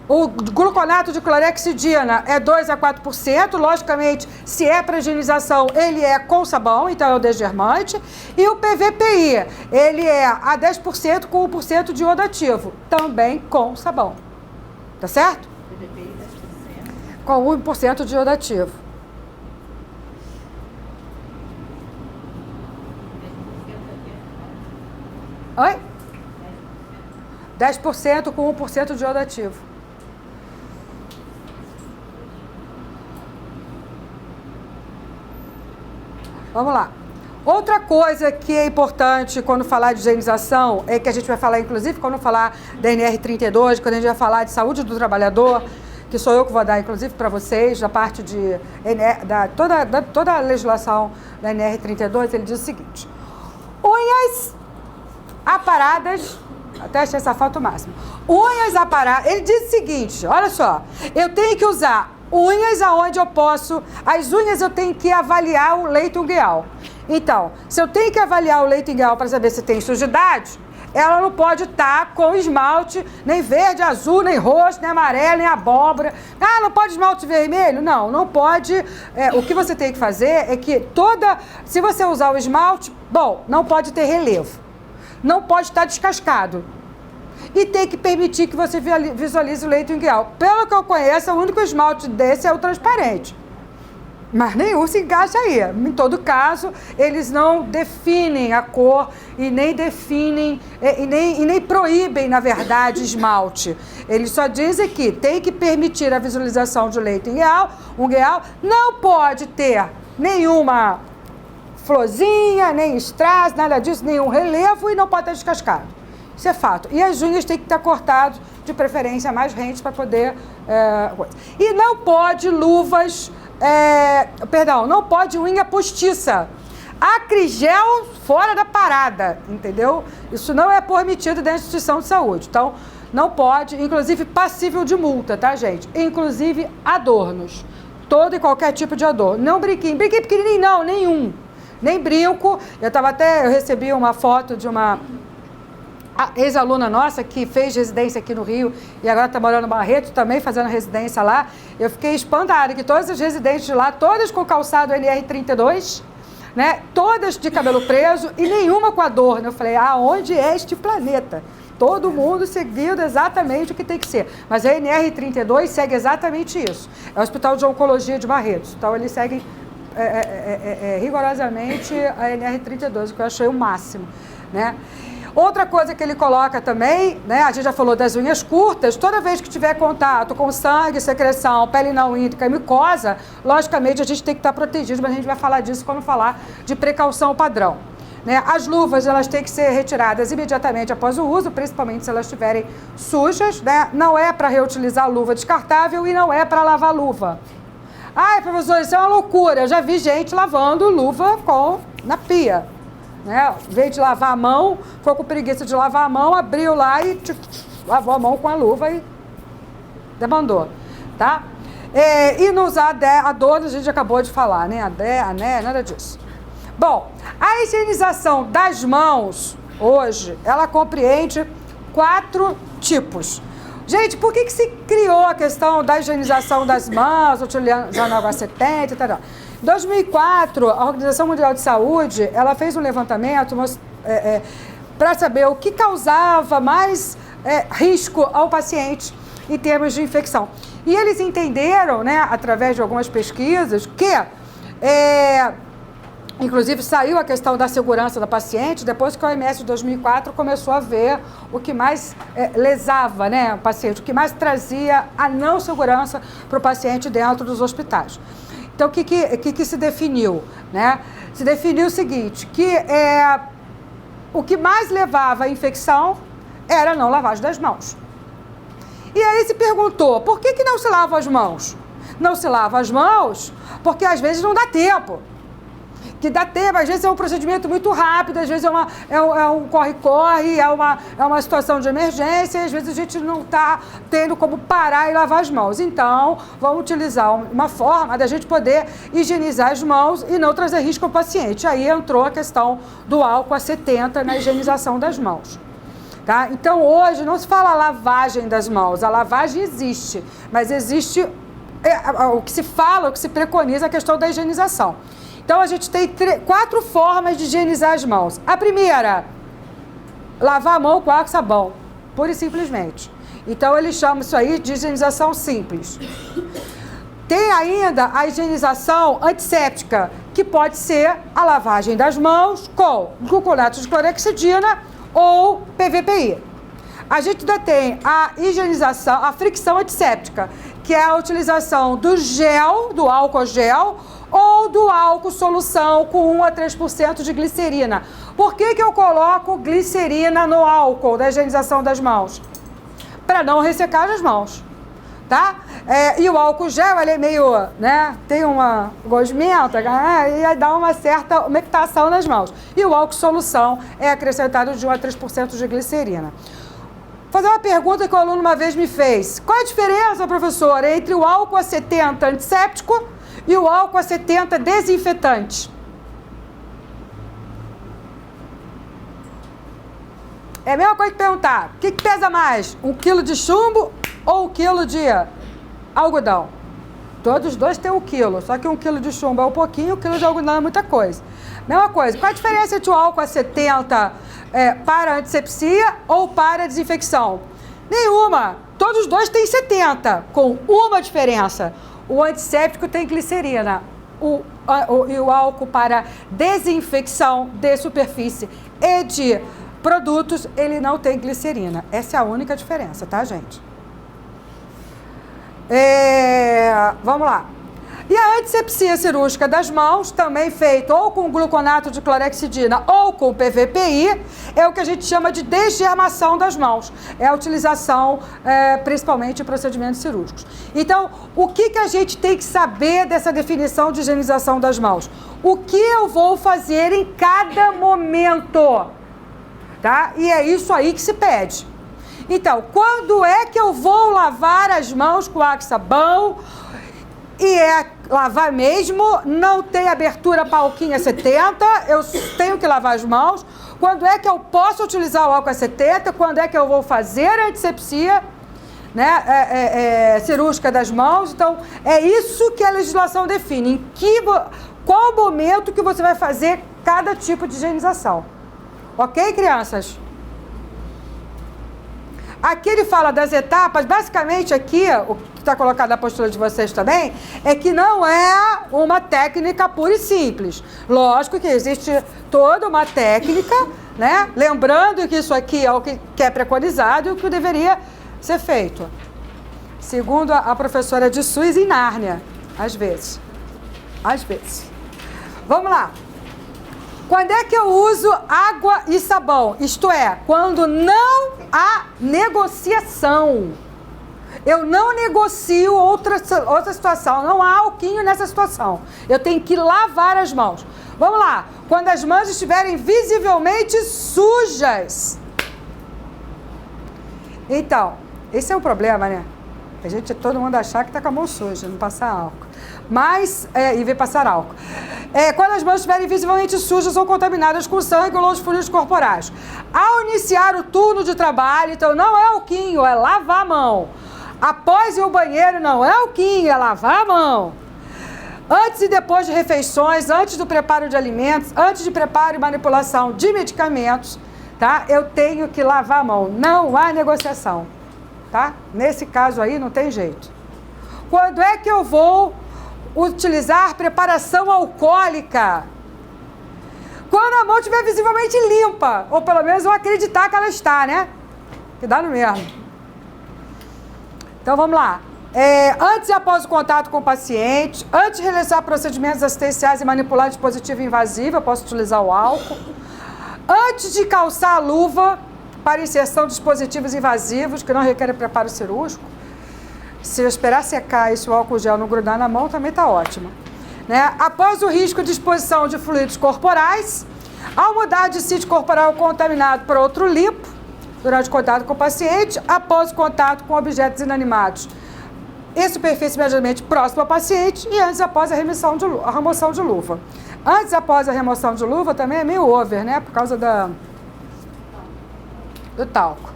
O gluconato de clorexidina é 2 a 4%. Logicamente, se é para higienização, ele é com sabão, então é o desgermante. E o PVPI, ele é a 10% com 1% de iodo ativo, também com sabão. Tá certo? PVPI 10%. Com 1% de iodo ativo. Oi? 10% com 1% de iodo ativo. Vamos lá. Outra coisa que é importante quando falar de higienização, é que a gente vai falar, inclusive, quando falar da NR32, quando a gente vai falar de saúde do trabalhador, que sou eu que vou dar, inclusive, para vocês, da parte de toda a legislação da NR32, ele diz o seguinte: unhas aparadas, até achei essa foto máxima. Unhas aparadas, ele diz o seguinte, olha só, eu tenho que usar unhas aonde eu posso, as unhas eu tenho que avaliar o leito ungueal. Então, se eu tenho que avaliar o leito ungueal para saber se tem sujidade, ela não pode estar com esmalte, nem verde, azul, nem roxo, nem amarelo, nem abóbora. Ah, não pode esmalte vermelho? Não, não pode. O que você tem que fazer é que se você usar o esmalte, bom, não pode ter relevo. Não pode estar descascado. E tem que permitir que você visualize o leito ungueal. Pelo que eu conheço, o único esmalte desse é o transparente. Mas nenhum se encaixa aí. Em todo caso, eles não definem a cor e nem definem, e nem proíbem, na verdade, esmalte. Eles só dizem que tem que permitir a visualização de leito ungueal, não pode ter nenhuma florzinha, nem strass, nada disso, nenhum relevo e não pode estar descascado. Isso é fato. E as unhas têm que estar cortadas, de preferência mais rentes, para poder... E não pode luvas... não pode unha postiça. Acrigel fora da parada, entendeu? Isso não é permitido dentro da instituição de saúde. Então, não pode, inclusive passível de multa, tá, gente? Inclusive adornos. Todo e qualquer tipo de adorno. Não brinquinho. Brinquinho pequenininho, não, nenhum. Nem brinco. Eu recebi uma foto de uma ex-aluna nossa que fez residência aqui no Rio e agora está morando no Barreto, também fazendo residência lá. Eu fiquei espantada que todas as residentes de lá, todas com calçado NR32, né? Todas de cabelo preso e nenhuma com adorno. Eu falei, aonde é este planeta? Todo mundo seguindo exatamente o que tem que ser. Mas a NR32 segue exatamente isso. É o Hospital de Oncologia de Barretos. Então, eles seguem rigorosamente a NR32, o que eu achei o máximo, né? Outra coisa que ele coloca também, né? A gente já falou das unhas curtas. Toda vez que tiver contato com sangue, secreção, pele não índica e mucosa, logicamente a gente tem que estar protegido, mas a gente vai falar disso quando falar de precaução padrão. né? As luvas, elas têm que ser retiradas imediatamente após o uso, principalmente se elas estiverem sujas, né? Não é para reutilizar luva descartável e não é para lavar luva. Ai, professor, isso é uma loucura. Eu já vi gente lavando luva na pia, né? Em vez de lavar a mão, ficou com preguiça de lavar a mão, abriu lá e lavou a mão com a luva e demandou, tá? E não usar adorno, a gente acabou de falar, né? Ané, nada disso. Bom, a higienização das mãos, hoje, ela compreende 4 tipos. Gente, por que se criou a questão da higienização das mãos, utilizando água 70 e tal? Em 2004, a Organização Mundial de Saúde, ela fez um levantamento para saber o que causava mais risco ao paciente em termos de infecção. E eles entenderam, né, através de algumas pesquisas, que, inclusive, saiu a questão da segurança da paciente, depois que a OMS de 2004 começou a ver o que mais lesava, né, o paciente, o que mais trazia a não segurança para o paciente dentro dos hospitais. Então, o que se definiu? Né? Se definiu o seguinte, que o que mais levava à infecção era a não lavagem das mãos. E aí se perguntou, por que não se lava as mãos? Não se lava as mãos porque às vezes não dá tempo. Que dá tempo, às vezes é um procedimento muito rápido, às vezes é um corre-corre, é uma situação de emergência, e às vezes a gente não está tendo como parar e lavar as mãos. Então, vamos utilizar uma forma da gente poder higienizar as mãos e não trazer risco ao paciente. Aí entrou a questão do álcool a 70 na higienização das mãos. Tá? Então, hoje não se fala lavagem das mãos, a lavagem existe, mas existe o que se fala, o que se preconiza é a questão da higienização. Então, a gente tem 4 formas de higienizar as mãos. A primeira, lavar a mão com água e sabão, pura e simplesmente. Então, eles chamam isso aí de higienização simples. Tem ainda a higienização antisséptica, que pode ser a lavagem das mãos com gluconato de clorexidina ou PVPI. A gente ainda tem a higienização, a fricção antisséptica, que é a utilização do gel, do álcool gel, ou do álcool solução com 1 a 3% de glicerina. Por que eu coloco glicerina no álcool da higienização das mãos? Para não ressecar as mãos, tá? E o álcool gel, ele é meio, né, tem uma gosmenta, e aí dá uma certa umectação nas mãos. E o álcool solução é acrescentado de 1 a 3% de glicerina. Vou fazer uma pergunta que o aluno uma vez me fez. Qual a diferença, professor, entre o álcool a 70 antisséptico e o álcool a 70 desinfetante? É a mesma coisa que perguntar, o que pesa mais? 1 quilo de chumbo ou 1 quilo de algodão? Todos os dois têm 1 quilo, só que 1 quilo de chumbo é um pouquinho, 1 quilo de algodão é muita coisa. Mesma coisa, qual a diferença entre o álcool a 70 para antisepsia ou para desinfecção? Nenhuma, todos os dois têm 70, com uma diferença. O antisséptico tem glicerina, e o álcool para desinfecção de superfície e de produtos, ele não tem glicerina. Essa é a única diferença, tá, gente? Vamos lá. E a antisepsia cirúrgica das mãos, também feita ou com gluconato de clorexidina ou com PVPI, é o que a gente chama de desgermação das mãos. É a utilização, principalmente, em procedimentos cirúrgicos. Então, o que a gente tem que saber dessa definição de higienização das mãos? O que eu vou fazer em cada momento? Tá? E é isso aí que se pede. Então, quando é que eu vou lavar as mãos com água e sabão? E lavar mesmo, não tem abertura para alquinha 70, eu tenho que lavar as mãos. Quando é que eu posso utilizar o álcool a 70? Quando é que eu vou fazer a antisepsia, né, cirúrgica das mãos? Então, é isso que a legislação define. Qual momento que você vai fazer cada tipo de higienização. Ok, crianças? Aqui ele fala das etapas, basicamente aqui, o que está colocado na apostila de vocês também, é que não é uma técnica pura e simples. Lógico que existe toda uma técnica, né? Lembrando que isso aqui é o que é preconizado e o que deveria ser feito. Segundo a professora de SUS em Nárnia, às vezes. Às vezes. Vamos lá. Quando é que eu uso água e sabão? Isto é, quando não há negociação. Eu não negocio outra situação, não há alquinho nessa situação. Eu tenho que lavar as mãos. Vamos lá, quando as mãos estiverem visivelmente sujas. Então, esse é um problema, né? Todo mundo achar que está com a mão suja, não passar álcool. Mas, e ver passar álcool. Quando as mãos estiverem visivelmente sujas ou contaminadas com sangue ou outros fluidos corporais. Ao iniciar o turno de trabalho, então não é alquinho, é lavar a mão. Após ir ao banheiro, não é alquinho, é lavar a mão. Antes e depois de refeições, antes do preparo de alimentos, antes de preparo e manipulação de medicamentos, tá? Eu tenho que lavar a mão. Não há negociação, tá? Nesse caso aí não tem jeito. Quando é que eu vou utilizar preparação alcoólica? Quando a mão estiver visivelmente limpa, ou pelo menos eu acreditar que ela está, né? Que dá no mesmo. Então vamos lá. Antes e após o contato com o paciente, antes de realizar procedimentos assistenciais e manipular dispositivo invasivo, eu posso utilizar o álcool. Antes de calçar a luva para inserção de dispositivos invasivos que não requerem preparo cirúrgico. Se eu esperar secar e se o álcool gel não grudar na mão, também está ótimo. Né? Após o risco de exposição de fluidos corporais, ao mudar de sítio corporal contaminado para outro limpo, durante o contato com o paciente, após o contato com objetos inanimados e superfície imediatamente próxima ao paciente e antes e após a remoção de luva. Antes e após a remoção de luva também é meio over, né? Por causa do talco.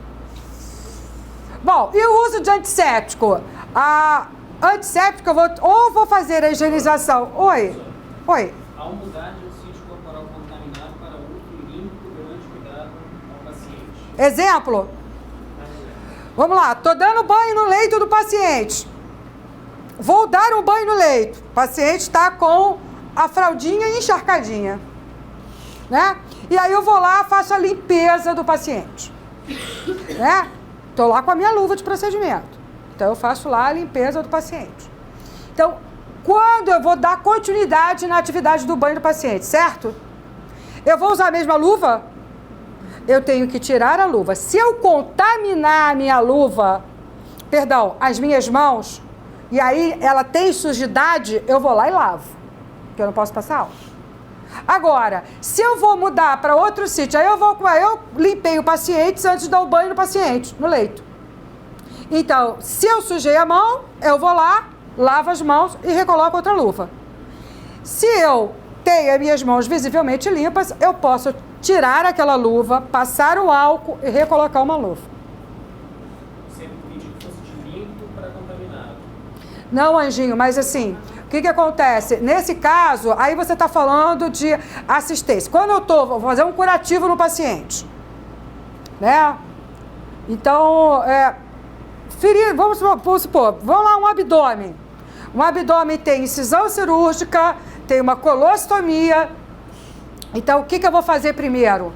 Bom, e o uso de antisséptico? Antisséptico, eu vou fazer a higienização. Oi. Ao mudar de um sítio corporal contaminado para outro limpo durante o cuidado ao paciente. Exemplo? Vamos lá, estou dando banho no leito do paciente. Vou dar um banho no leito. O paciente está com a fraldinha encharcadinha. Né? E aí eu vou lá, faço a limpeza do paciente. Né? Estou lá com a minha luva de procedimento. Então eu faço lá a limpeza do paciente. Então, quando eu vou dar continuidade na atividade do banho do paciente, certo? Eu vou usar a mesma luva? Eu tenho que tirar a luva. Se eu contaminar a minha luva, as minhas mãos, e aí ela tem sujidade, eu vou lá e lavo. Porque eu não posso passar álcool. Agora, se eu vou mudar para outro sítio, aí eu limpei o paciente antes de dar o banho no paciente, no leito. Então, se eu sujei a mão, eu vou lá, lavo as mãos e recoloco outra luva. Se eu tenho as minhas mãos visivelmente limpas, eu posso tirar aquela luva, passar o álcool e recolocar uma luva. Sempre pedi que fosse de limpo para contaminado. Não, Anjinho, mas assim, o que acontece? Nesse caso, aí você está falando de assistência. Quando eu vou fazer um curativo no paciente, né? Então, vamos supor, vamos lá, um abdômen. Um abdômen tem incisão cirúrgica, tem uma colostomia. Então, o que eu vou fazer primeiro?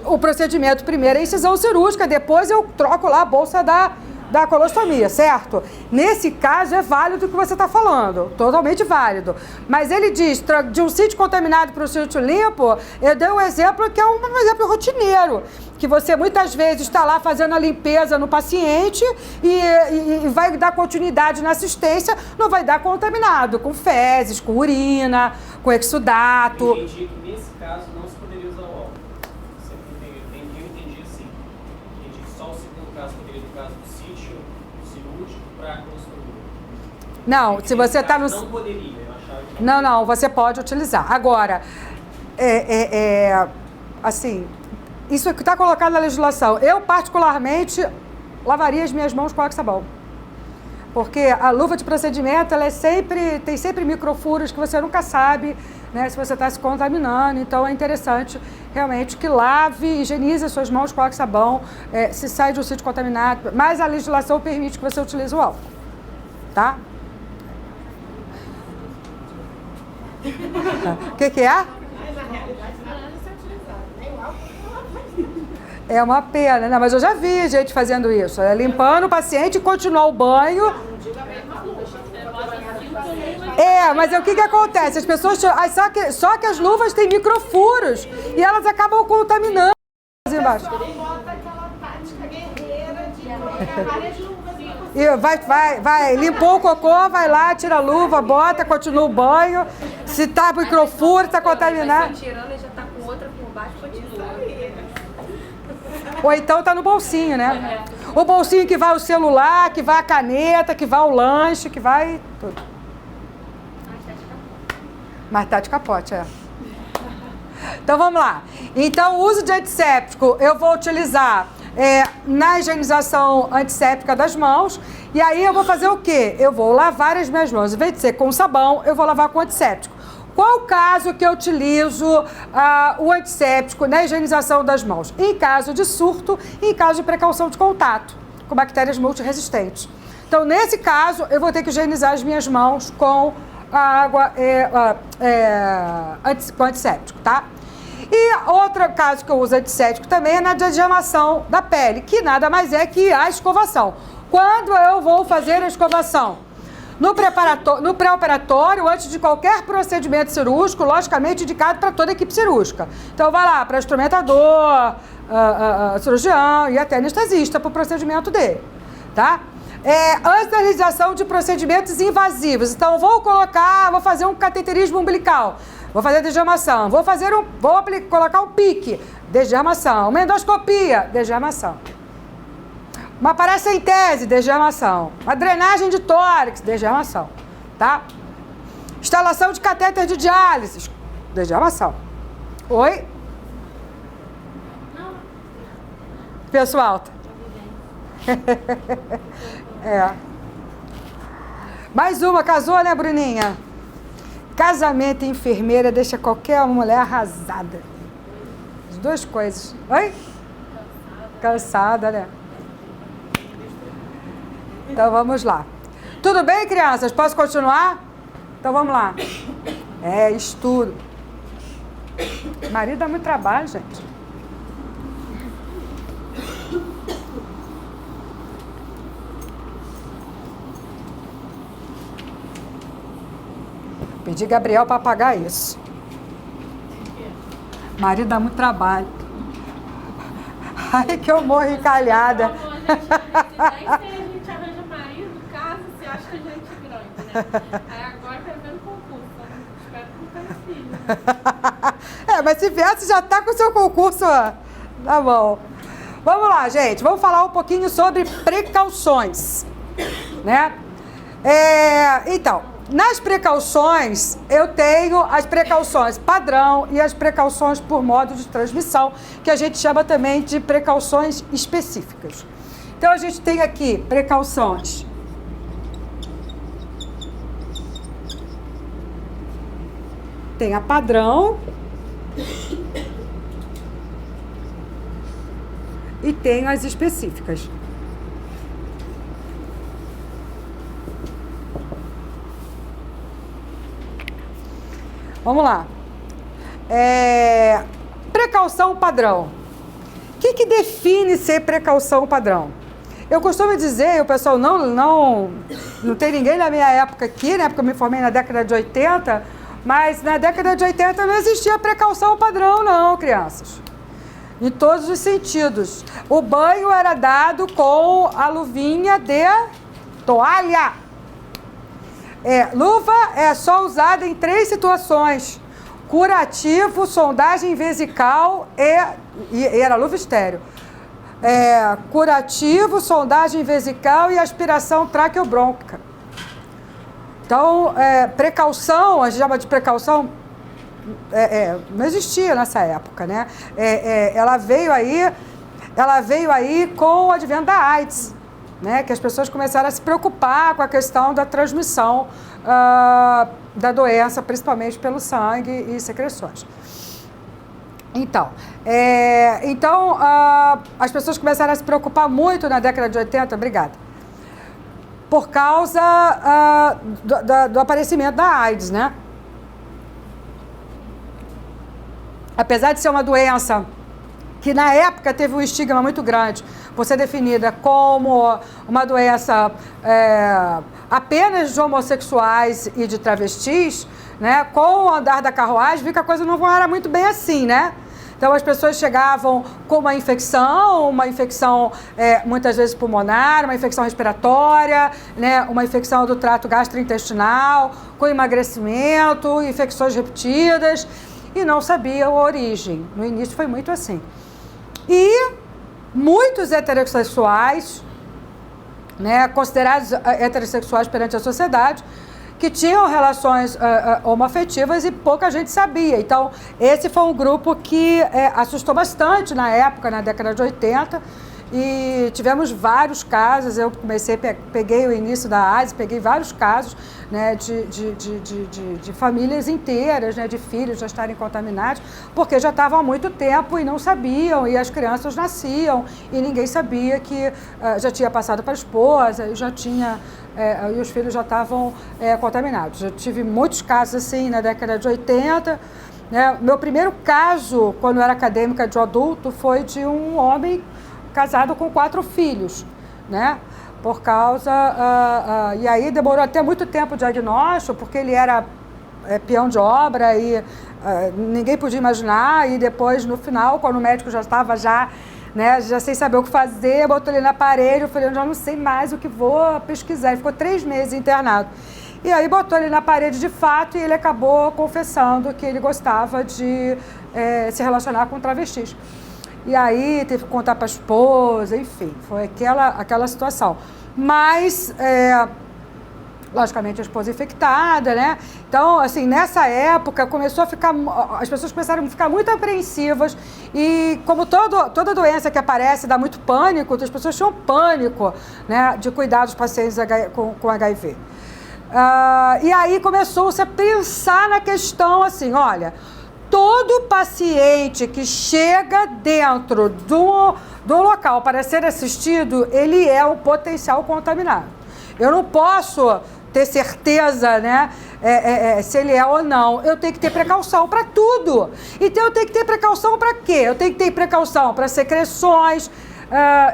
O procedimento primeiro é incisão cirúrgica, depois eu troco lá a bolsa da colostomia, certo? Nesse caso é válido o que você está falando, totalmente válido. Mas ele diz, de um sítio contaminado para um sítio limpo, eu dei um exemplo que é um exemplo rotineiro, que você muitas vezes está lá fazendo a limpeza no paciente e vai dar continuidade na assistência, não vai dar contaminado, com fezes, com urina, com exudato. Eu entendi que nesse caso não se poderia usar o álcool. Eu entendi assim. Entendi que só o segundo caso poderia, no caso do sítio cirúrgico, para a colostomia. Não, se você está no... Não poderia, eu achava que Não, você pode utilizar. Agora, assim, isso que está colocado na legislação. Eu, particularmente, lavaria as minhas mãos com água e sabão. Porque a luva de procedimento, tem sempre microfuros que você nunca sabe, né, se você está se contaminando. Então, é interessante, realmente, que lave, higienize as suas mãos com água e sabão, se sai de um sítio contaminado. Mas a legislação permite que você utilize o álcool. Tá? O que é? É uma pena, né? Mas eu já vi gente fazendo isso. Limpando o paciente e continuar o banho. Mas o que que acontece? As pessoas... Só que as luvas têm microfuros e elas acabam contaminando embaixo. Bota aquela tática guerreira de colocar várias luvas em E vai, limpou o cocô, vai lá, tira a luva, bota, continua o banho. Se tá microfuro, tá contaminado. Tirando e já tá com outra por baixo, continua. Ou então tá no bolsinho, né? O bolsinho que vai o celular, que vai a caneta, que vai o lanche, que vai tudo. Mas tá de capote, Então vamos lá. Então o uso de antisséptico eu vou utilizar na higienização antisséptica das mãos. E aí eu vou fazer o quê? Eu vou lavar as minhas mãos. Em vez de ser com sabão, eu vou lavar com antisséptico. Qual o caso que eu utilizo o antisséptico na higienização das mãos? Em caso de surto e em caso de precaução de contato com bactérias multiresistentes. Então, nesse caso, eu vou ter que higienizar as minhas mãos com água com antisséptico, tá? E outro caso que eu uso antisséptico também é na desamação da pele, que nada mais é que a escovação. Quando eu vou fazer a escovação? No pré-operatório, antes de qualquer procedimento cirúrgico, logicamente indicado para toda a equipe cirúrgica. Então, vai lá para instrumentador, cirurgião e até anestesista para o procedimento dele, tá? Antes da realização de procedimentos invasivos. Então, vou fazer um cateterismo umbilical, vou fazer desjamação, vou colocar um pique, desjamação, uma endoscopia, desjamação. Uma paracentese, desjamação. Uma drenagem de tórax, desjamação. Tá? Instalação de catéter de diálise, desjamação. Oi? Não. Pessoal. Mais uma, casou, né, Bruninha? Casamento e enfermeira deixa qualquer mulher arrasada. As duas coisas. Oi? Cansada, né? Então vamos lá. Tudo bem, crianças? Posso continuar? Então vamos lá. Estudo. Marido dá muito trabalho, gente. Pedi Gabriel para apagar isso. Marido dá muito trabalho. Ai, que eu morro encalhada. A gente arranja marido, casa, se acha a gente grande, né? Aí agora tá vendo concurso, né? Espero que não tenha filho. Mas se vier, você já tá com o seu concurso, tá bom. Vamos lá, gente. Vamos falar um pouquinho sobre precauções, né? Então, nas precauções, eu tenho as precauções padrão e as precauções por modo de transmissão, que a gente chama também de precauções específicas. Então, a gente tem aqui precauções. Tem a padrão e tem as específicas. Vamos lá. Precaução padrão. O que define ser precaução padrão? Eu costumo dizer, o pessoal não tem ninguém na minha época aqui, né? Porque eu me formei na década de 80, mas na década de 80 não existia precaução padrão, não, crianças. Em todos os sentidos. O banho era dado com a luvinha de toalha. Luva é só usada em 3 situações: curativo, sondagem vesical e era luva estéreo. Curativo, sondagem vesical e aspiração traqueobrônquica. Então, precaução, a gente chama de precaução, não existia nessa época, né? Ela veio aí com o advento da AIDS, né? Que as pessoas começaram a se preocupar com a questão da transmissão da doença, principalmente pelo sangue e secreções. Então, as pessoas começaram a se preocupar muito na década de 80, obrigada, por causa do aparecimento da AIDS, né? Apesar de ser uma doença que na época teve um estigma muito grande por ser definida como uma doença apenas de homossexuais e de travestis, né? Com o andar da carruagem, vi que a coisa não era muito bem assim, né? Então, as pessoas chegavam com uma infecção muitas vezes pulmonar, uma infecção respiratória, né? Uma infecção do trato gastrointestinal, com emagrecimento, infecções repetidas, e não sabiam a origem. No início foi muito assim. E muitos heterossexuais, né, considerados heterossexuais perante a sociedade, que tinham relações homoafetivas e pouca gente sabia. Então, esse foi um grupo que assustou bastante na época, na década de 80, e tivemos vários casos. Eu peguei o início da AIDS, peguei vários casos, né, de famílias inteiras, né, de filhos já estarem contaminados, porque já estavam há muito tempo e não sabiam, e as crianças nasciam e ninguém sabia que já tinha passado para a esposa e já tinha... e os filhos já estavam contaminados. Eu tive muitos casos assim na década de 80. Né? Meu primeiro caso, quando eu era acadêmica de adulto, foi de um homem casado com 4 filhos, né? Por causa... e aí demorou até muito tempo o diagnóstico, porque ele era peão de obra e ninguém podia imaginar. E depois, no final, quando o médico já estava né, já sem saber o que fazer, botou ele na parede, eu falei, eu já não sei mais o que vou pesquisar. Ele ficou 3 meses internado. E aí botou ele na parede de fato e ele acabou confessando que ele gostava de se relacionar com travestis. E aí teve que contar para a esposa, enfim, foi aquela situação. Mas, logicamente, a esposa infectada, né? Então, assim, nessa época as pessoas começaram a ficar muito apreensivas e como toda doença que aparece dá muito pânico, as pessoas tinham pânico, né, de cuidar dos pacientes com HIV. E aí começou-se a pensar na questão assim, olha, todo paciente que chega dentro do local para ser assistido, ele é um potencial contaminado. Eu não posso ter certeza, né, se ele é ou não. Eu tenho que ter precaução para tudo. Então, eu tenho que ter precaução para quê? Eu tenho que ter precaução para secreções,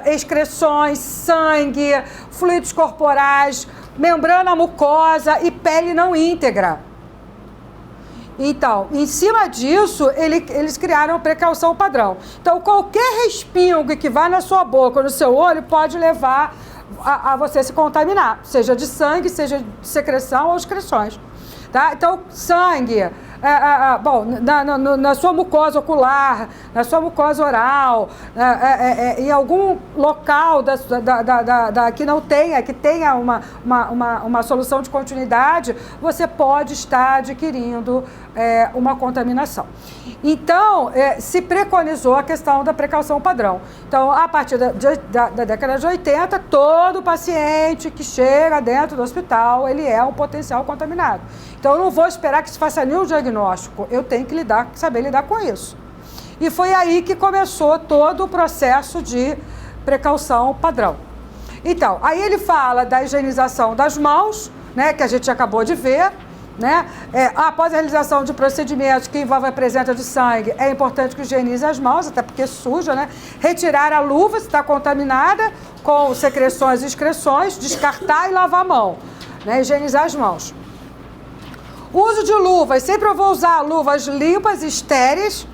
excreções, sangue, fluidos corporais, membrana mucosa e pele não íntegra. Então, em cima disso, eles criaram precaução padrão. Então, qualquer respingo que vai na sua boca ou no seu olho pode levar a você se contaminar, seja de sangue, seja de secreção ou excreções. Tá? Então, sangue, na sua mucosa ocular, na sua mucosa oral, em algum local que tenha uma solução de continuidade, você pode estar adquirindo uma contaminação. Então, se preconizou a questão da precaução padrão. Então, a partir da década de 80, todo paciente que chega dentro do hospital, ele é um potencial contaminado. Então, eu não vou esperar que se faça nenhum diagnóstico, eu tenho que saber lidar com isso. E foi aí que começou todo o processo de precaução padrão. Então, aí ele fala da higienização das mãos, né, que a gente acabou de ver, né? Após a realização de procedimentos que envolvem a presença de sangue, é importante que higienize as mãos, até porque suja, né? Retirar a luva se está contaminada com secreções e excreções, descartar e lavar a mão, né? Higienizar as mãos. Uso de luvas, sempre eu vou usar luvas limpas e estéreis,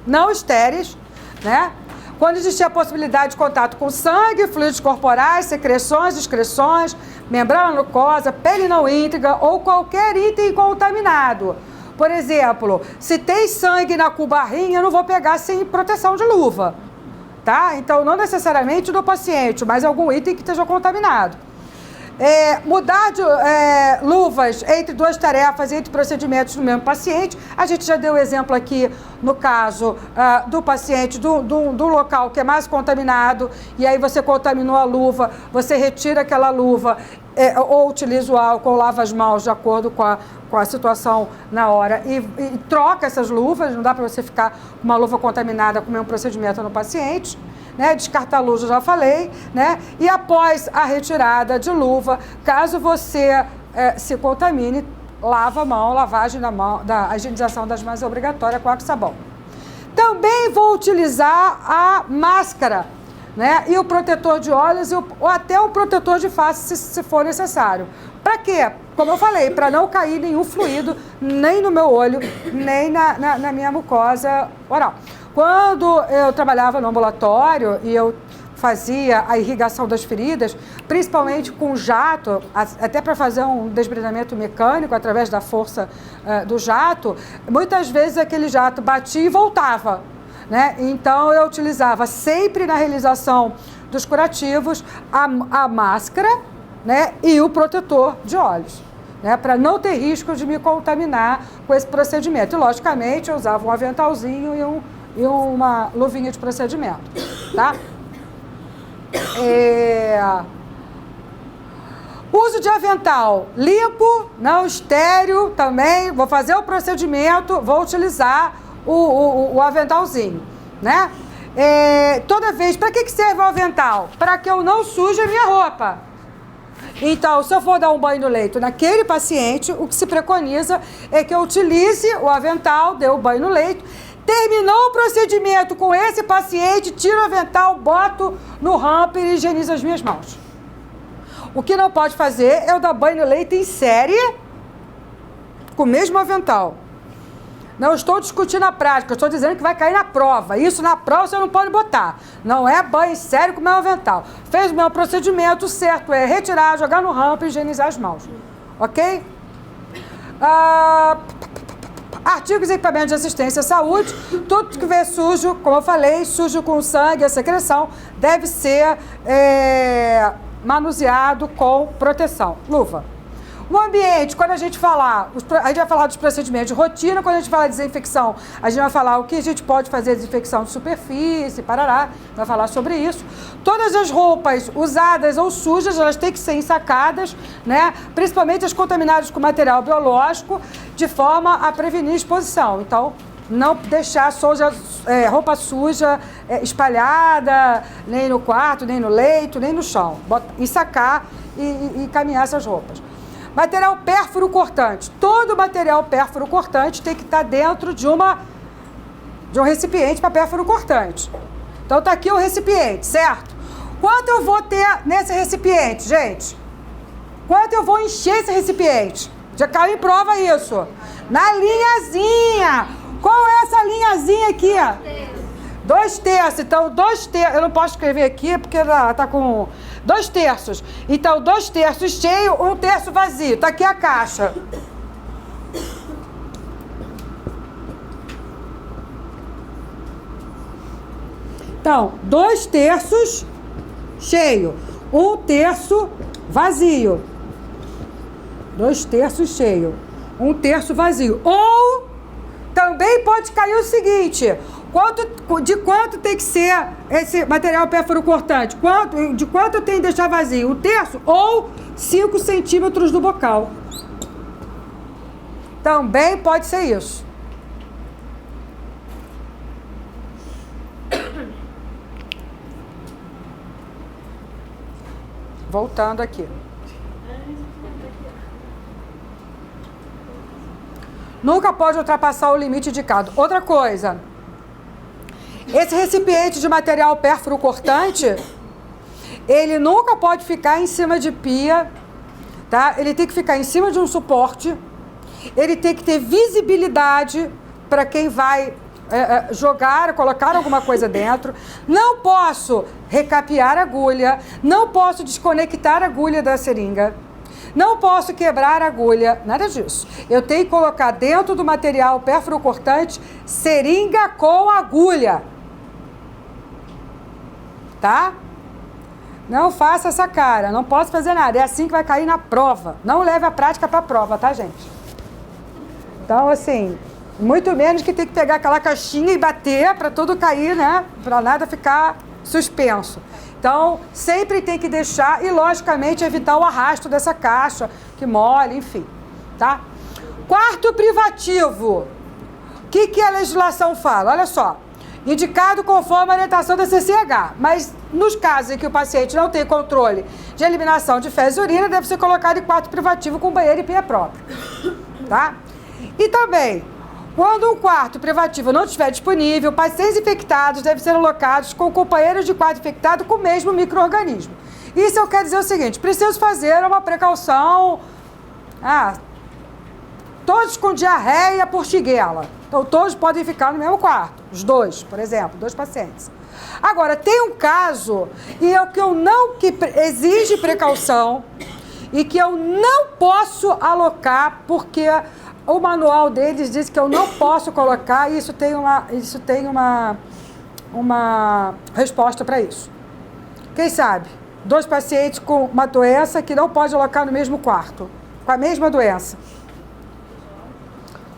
não estéreis, né? Quando existir a possibilidade de contato com sangue, fluidos corporais, secreções, excreções, membrana mucosa, pele não íntegra ou qualquer item contaminado. Por exemplo, se tem sangue na cubarrinha, eu não vou pegar sem proteção de luva, tá? Então, não necessariamente do paciente, mas algum item que esteja contaminado. Mudar de luvas entre 2 tarefas, entre procedimentos do mesmo paciente. A gente já deu exemplo aqui no caso do paciente, do local que é mais contaminado, e aí você contaminou a luva, você retira aquela luva ou utiliza o álcool ou lava as mãos de acordo com a situação na hora e troca essas luvas. Não dá para você ficar com uma luva contaminada com o mesmo procedimento no paciente. Né, descartar a luva, já falei, né? E após a retirada de luva, caso você se contamine, lava a mão, lavagem da mão, a higienização das mãos é obrigatória com água e sabão. Também vou utilizar a máscara, né? E o protetor de olhos ou até um protetor de face, se for necessário. Para quê? Como eu falei, para não cair nenhum fluido, nem no meu olho, nem na minha mucosa oral. Quando eu trabalhava no ambulatório e eu fazia a irrigação das feridas, principalmente com jato, até para fazer um desbridamento mecânico através da força do jato, muitas vezes aquele jato batia e voltava, né? Então eu utilizava sempre na realização dos curativos a máscara, né? E o protetor de olhos, né? Para não ter risco de me contaminar com esse procedimento. E logicamente eu usava um aventalzinho e uma luvinha de procedimento, tá? Uso de avental limpo, não estéril também. Vou fazer o procedimento, vou utilizar o aventalzinho, né? Toda vez, para que serve o avental? Para que eu não suje a minha roupa. Então, se eu for dar um banho no leito naquele paciente, o que se preconiza é que eu utilize o avental, dê o banho no leito. Terminou o procedimento com esse paciente, tiro o avental, boto no hamper e higienizo as minhas mãos. O que não pode fazer é eu dar banho no leito em série com o mesmo avental. Não estou discutindo a prática, estou dizendo que vai cair na prova. Isso na prova você não pode botar. Não é banho sério com o meu avental. Fez o meu procedimento, certo é retirar, jogar no hamper e higienizar as mãos. Ok? Artigos e equipamentos de assistência à saúde, tudo que vê sujo, como eu falei, sujo com sangue, a secreção, deve ser manuseado com proteção. Luva. O ambiente, quando a gente vai falar dos procedimentos de rotina, quando a gente fala de desinfecção, a gente vai falar o que a gente pode fazer, desinfecção de superfície, parará, vai falar sobre isso. Todas as roupas usadas ou sujas, elas têm que ser ensacadas, né? Principalmente as contaminadas com material biológico, de forma a prevenir exposição. Então, não deixar roupa suja espalhada, nem no quarto, nem no leito, nem no chão. Ensacar e caminhar essas roupas. Material pérfuro cortante. Todo material pérfuro cortante tem que estar dentro de um recipiente para pérfuro cortante. Então está aqui o recipiente, certo? Quanto eu vou ter nesse recipiente, gente? Quanto eu vou encher esse recipiente? Já caiu em prova isso. Na linhazinha. Qual é essa linhazinha aqui? 2/3. Então, 2/3. Eu não posso escrever aqui porque ela está com 2/3. Então, 2/3 cheio, 1/3 vazio. Está aqui a caixa. Então, 2/3 cheio, 1/3 vazio. 2/3 cheio, 1/3 vazio. Ou também pode cair o seguinte: de quanto tem que ser esse material pérfuro cortante? De quanto eu tenho que deixar vazio? 1/3 ou 5 centímetros do bocal. Também pode ser isso. Voltando aqui. Nunca pode ultrapassar o limite indicado. Outra coisa. Esse recipiente de material pérfuro cortante, ele nunca pode ficar em cima de pia, tá? Ele tem que ficar em cima de um suporte. Ele tem que ter visibilidade para quem vai jogar, colocar alguma coisa dentro. Não posso recapear a agulha, não posso desconectar a agulha da seringa, não posso quebrar a agulha, nada disso. Eu tenho que colocar dentro do material pérfuro cortante seringa com agulha. Tá? Não faça essa cara, não posso fazer nada. É assim que vai cair na prova. Não leve a prática para a prova, tá, gente? Então, assim, muito menos que tem que pegar aquela caixinha e bater para tudo cair, né? Para nada ficar suspenso. Então, sempre tem que deixar e, logicamente, evitar o arrasto dessa caixa, que molha, enfim, tá? Quarto privativo. O que a legislação fala? Olha só. Indicado conforme a orientação da CCH. Mas, nos casos em que o paciente não tem controle de eliminação de fezes e urina, deve ser colocado em quarto privativo com banheiro e pia próprio. Tá? E também, Quando um quarto privativo não estiver disponível, pacientes infectados devem ser alocados com companheiros de quarto infectado com o mesmo micro-organismo. Isso eu quero dizer o seguinte, preciso fazer uma precaução, todos com diarreia por shigella. Então, todos podem ficar no mesmo quarto, os dois, por exemplo, 2 pacientes. Agora, tem um caso que exige precaução e que eu não posso alocar porque o manual deles diz que eu não posso colocar e isso tem uma resposta para isso. Quem sabe? 2 pacientes com uma doença que não pode alocar no mesmo quarto, com a mesma doença.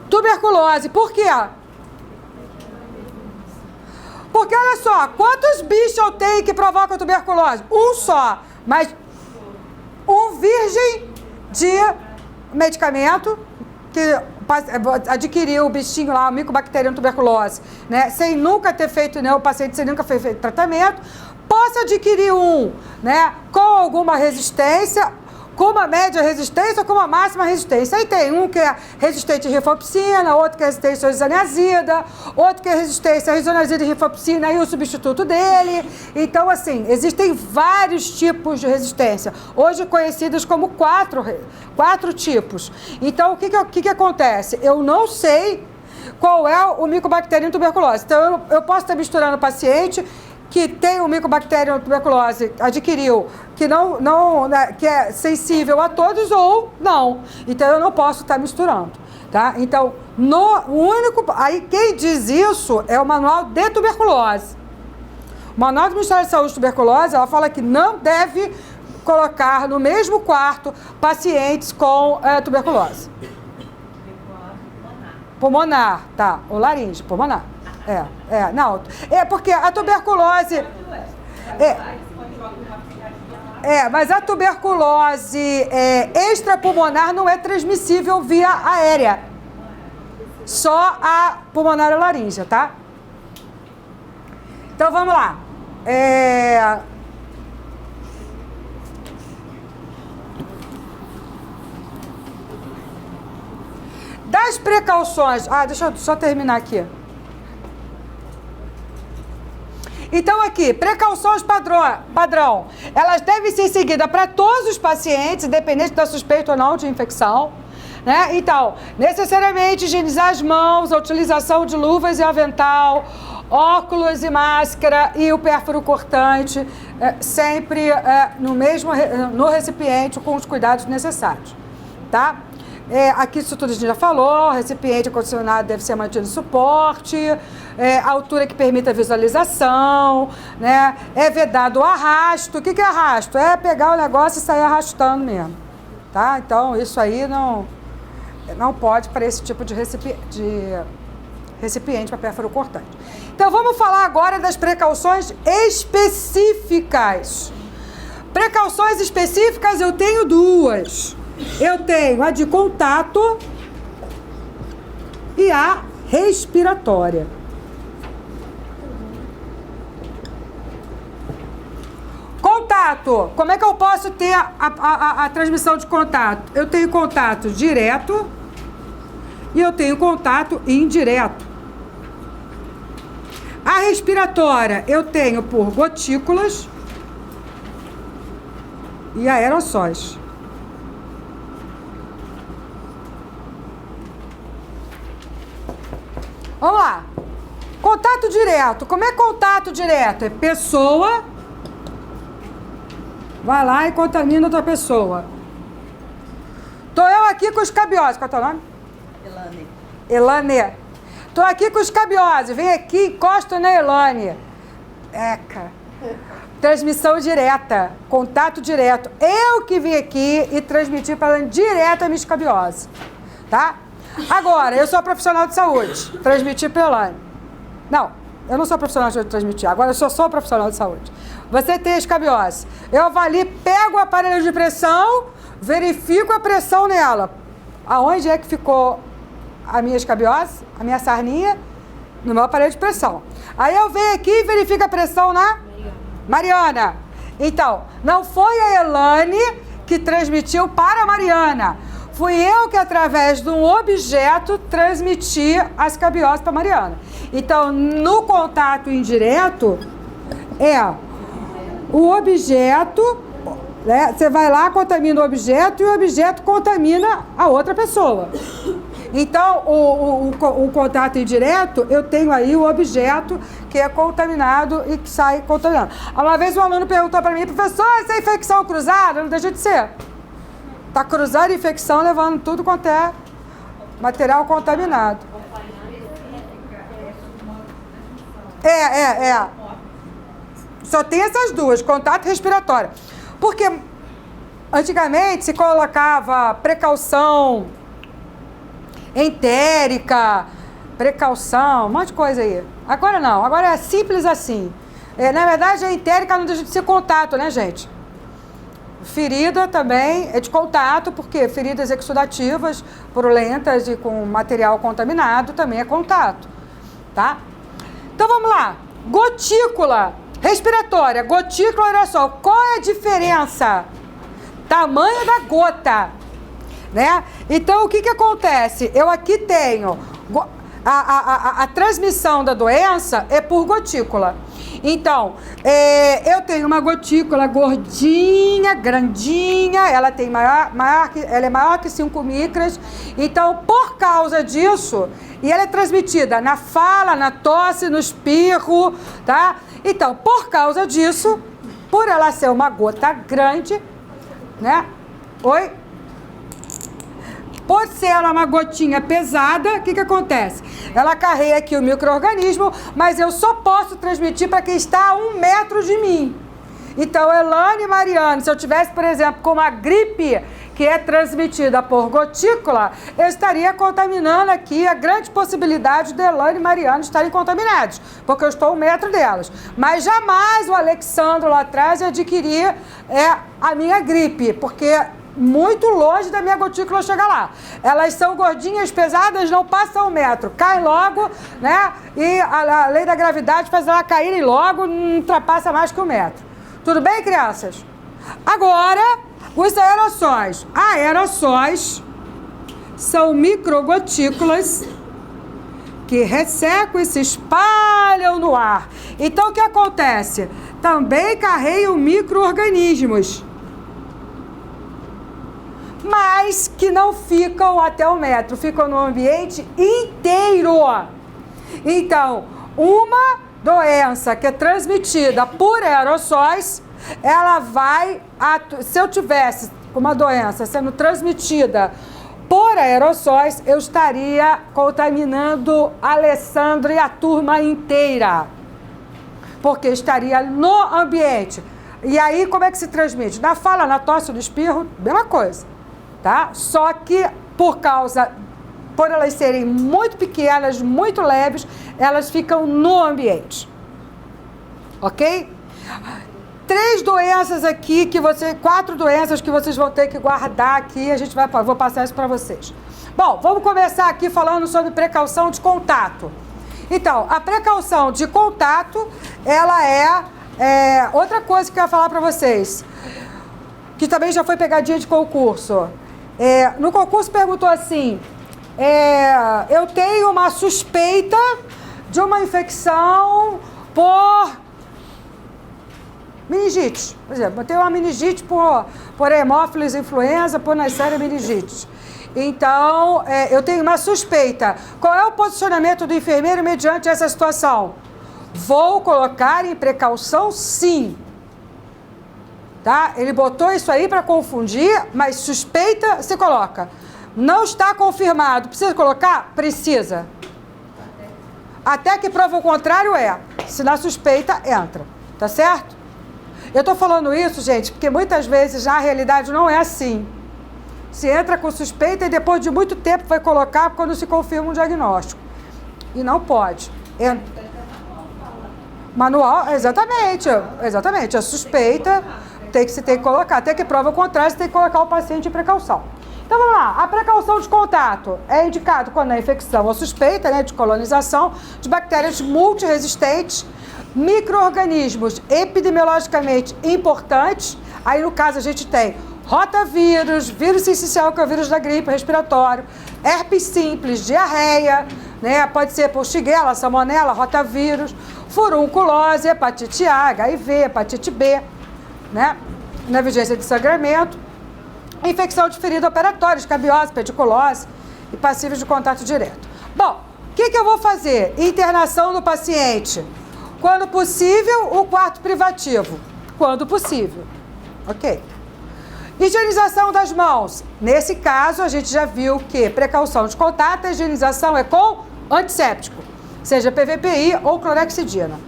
Tuberculose. Por quê? Porque, olha só, quantos bichos eu tenho que provocam tuberculose? Um só. Mas um virgem de medicamento que adquiriu o bichinho lá, o Mycobacterium tuberculose, né? Sem nunca ter feito, né? O paciente sem nunca ter feito tratamento, possa adquirir um, né? Com alguma resistência, com uma média resistência ou com uma máxima resistência. Aí tem um que é resistente à rifopsina, outro que é resistente à isoniazida, outro que é resistente à isoniazida e rifopsina e o substituto dele. Então, assim, existem vários tipos de resistência, hoje conhecidos como quatro tipos. Então, o que acontece? Eu não sei qual é o Mycobacterium tuberculose. Então, eu posso estar misturando o paciente que tem o Mycobacterium tuberculose, adquiriu, que é sensível a todos ou não. Então, eu não posso estar misturando, tá? Então, aí quem diz isso é o Manual de Tuberculose. O Manual do Ministério da Saúde de Tuberculose, ela fala que não deve colocar no mesmo quarto pacientes com tuberculose. Pulmonar, tá? Ou laringe, pulmonar. Não. É porque a tuberculose... mas a tuberculose extrapulmonar não é transmissível via aérea. Só a pulmonar e laríngea, tá? Então, vamos lá. Das precauções... deixa eu só terminar aqui. Então, aqui, precauções padrão. Elas devem ser seguidas para todos os pacientes, independente da suspeita ou não de infecção, né? Então, necessariamente higienizar as mãos, a utilização de luvas e avental, óculos e máscara e o pérfuro cortante, sempre no recipiente com os cuidados necessários, tá? Aqui isso tudo a gente já falou, o recipiente acondicionado deve ser mantido em suporte, a altura que permita a visualização, né? É vedado o arrasto. O que é arrasto? É pegar o negócio e sair arrastando mesmo, tá? Então, isso aí não pode para esse tipo de recipiente para pérfuro cortante. Então, vamos falar agora das precauções específicas. Precauções específicas eu tenho 2. Eu tenho a de contato e a respiratória. Contato. Como é que eu posso ter a transmissão de contato? Eu tenho contato direto e eu tenho contato indireto. A respiratória eu tenho por gotículas e aerossóis. Vamos lá. Contato direto. Como é contato direto? É pessoa, vai lá e contamina outra pessoa. Tô eu aqui com escabiose. Qual é o teu nome? Elane. Tô aqui com escabiose. Vem aqui, encosta na Elane. Transmissão direta. Contato direto. Eu que vim aqui e transmiti para ela direto a minha escabiose. Tá? Agora, eu sou profissional de saúde. Transmiti para Elane. Não, eu não sou profissional de transmitir. Agora eu sou profissional de saúde. Você tem escabiose. Eu avalio, pego o aparelho de pressão, verifico a pressão nela. Aonde é que ficou a minha escabiose? A minha sarninha? No meu aparelho de pressão. Aí eu venho aqui e verifico a pressão na Mariana. Então, não foi a Elane que transmitiu para a Mariana. fui eu que, através de um objeto, transmiti a escabiose para Mariana. Então, no contato indireto, o objeto, né? Você vai lá, contamina o objeto e o objeto contamina a outra pessoa. Então, o contato indireto, eu tenho aí o objeto que é contaminado e que sai contaminado. Uma vez um aluno perguntou para mim, professor, essa é infecção cruzada? Não deixa de ser. Está cruzando a infecção, levando tudo quanto é material contaminado. Só tem essas duas, contato respiratório. Porque antigamente se colocava precaução entérica, precaução, um monte de coisa aí. Agora não, agora é simples assim. Na verdade, a entérica não deixa de ser contato, né, gente? Ferida também é de contato, porque feridas exudativas, purulentas e com material contaminado também é contato, tá? Então vamos lá. Gotícula respiratória, gotícula aerossol. Qual é a diferença? Tamanho da gota, né? Então o que acontece? Eu aqui tenho a transmissão da doença é por gotícula. Então, eu tenho uma gotícula gordinha, grandinha, ela é maior que 5 micras. Então, por causa disso, e ela é transmitida na fala, na tosse, no espirro, tá? Então, por causa disso, por ela ser uma gota grande, né? Oi? Por ser ela uma gotinha pesada, o que acontece? Ela carrega aqui o micro-organismo, mas eu só posso transmitir para quem está a 1 metro de mim. Então, Elane e Mariane, se eu tivesse, por exemplo, com uma gripe que é transmitida por gotícula, eu estaria contaminando aqui a grande possibilidade de Elane e Mariane estarem contaminados, porque eu estou a 1 metro delas. Mas jamais o Alexandro lá atrás adquirir a minha gripe, porque muito longe da minha gotícula chegar lá. Elas são gordinhas, pesadas, não passam 1 metro. Caem logo, né? E a lei da gravidade faz elas caírem logo, não ultrapassa mais que 1 metro. Tudo bem, crianças? Agora, os aerossóis. Aerossóis são microgotículas que ressecam e se espalham no ar. Então, o que acontece? Também carregam micro-organismos, mas que não ficam até 1 metro, ficam no ambiente inteiro. Então, uma doença que é transmitida por aerossóis, ela vai, se eu tivesse uma doença sendo transmitida por aerossóis, eu estaria contaminando Alessandro e a turma inteira, porque estaria no ambiente. E aí, como é que se transmite? Na fala, na tosse, no espirro, mesma coisa. Tá? Só que por elas serem muito pequenas, muito leves, elas ficam no ambiente. Ok? 3 doenças aqui, 4 doenças que vocês vão ter que guardar aqui, vou passar isso para vocês. Bom, vamos começar aqui falando sobre precaução de contato. Então, a precaução de contato, ela é outra coisa que eu ia falar para vocês, que também já foi pegadinha de concurso. No concurso perguntou assim, eu tenho uma suspeita de uma infecção por meningite. Por exemplo, eu tenho uma meningite por hemófilis influenza, por Neisseria meningite. Então, eu tenho uma suspeita. Qual é o posicionamento do enfermeiro mediante essa situação? Vou colocar em precaução, sim. Tá? Ele botou isso aí para confundir, mas suspeita se coloca. Não está confirmado. Precisa colocar? Precisa. Até que prova o contrário se na suspeita, entra. Tá certo? Eu estou falando isso, gente, porque muitas vezes já a realidade não é assim. Se entra com suspeita e depois de muito tempo vai colocar quando se confirma um diagnóstico. E não pode. Manual, exatamente. A suspeita tem que colocar. Até que prova o contrário, você tem que colocar o paciente em precaução. Então vamos lá. A precaução de contato é indicado quando é infecção ou suspeita, né, de colonização de bactérias multiresistentes, micro-organismos epidemiologicamente importantes. Aí no caso a gente tem rotavírus, vírus sincicial, que é o vírus da gripe respiratório, herpes simples, diarreia, né? Pode ser por shigella, salmonella, rotavírus, furunculose, hepatite A, HIV, hepatite B, né? Negligência de sangramento, infecção de ferida operatória, escabiose, pediculose e passíveis de contato direto. Bom, o que eu vou fazer? Internação do paciente. Quando possível, o quarto privativo. Quando possível. Ok. Higienização das mãos. Nesse caso, a gente já viu que precaução de contato, a higienização é com antisséptico, seja PVPI ou clorexidina.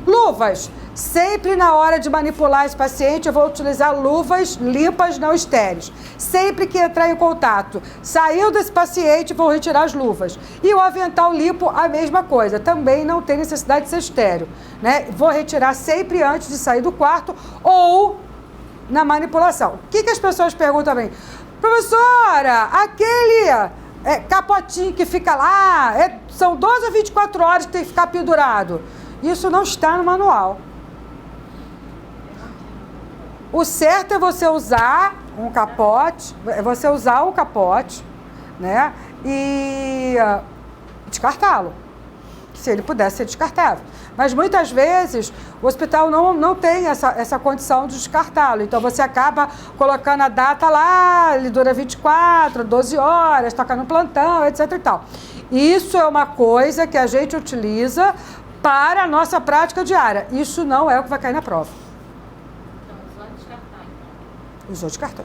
Luvas. Sempre na hora de manipular esse paciente, eu vou utilizar luvas limpas, não estéreis. Sempre que entrar em contato, saiu desse paciente, vou retirar as luvas. E o avental limpo, a mesma coisa. Também não tem necessidade de ser estéreo, né? Vou retirar sempre antes de sair do quarto ou na manipulação. O que as pessoas perguntam também? Professora, aquele capotinho que fica lá, são 12 a 24 horas que tem que ficar pendurado. Isso não está no manual. O certo é você usar um capote, né, e descartá-lo, se ele pudesse ser descartável. Mas muitas vezes o hospital não tem essa condição de descartá-lo, então você acaba colocando a data lá, ele dura 24, 12 horas, toca no plantão, etc e tal. Isso é uma coisa que a gente utiliza para a nossa prática diária. Isso não é o que vai cair na prova. Usou descartar.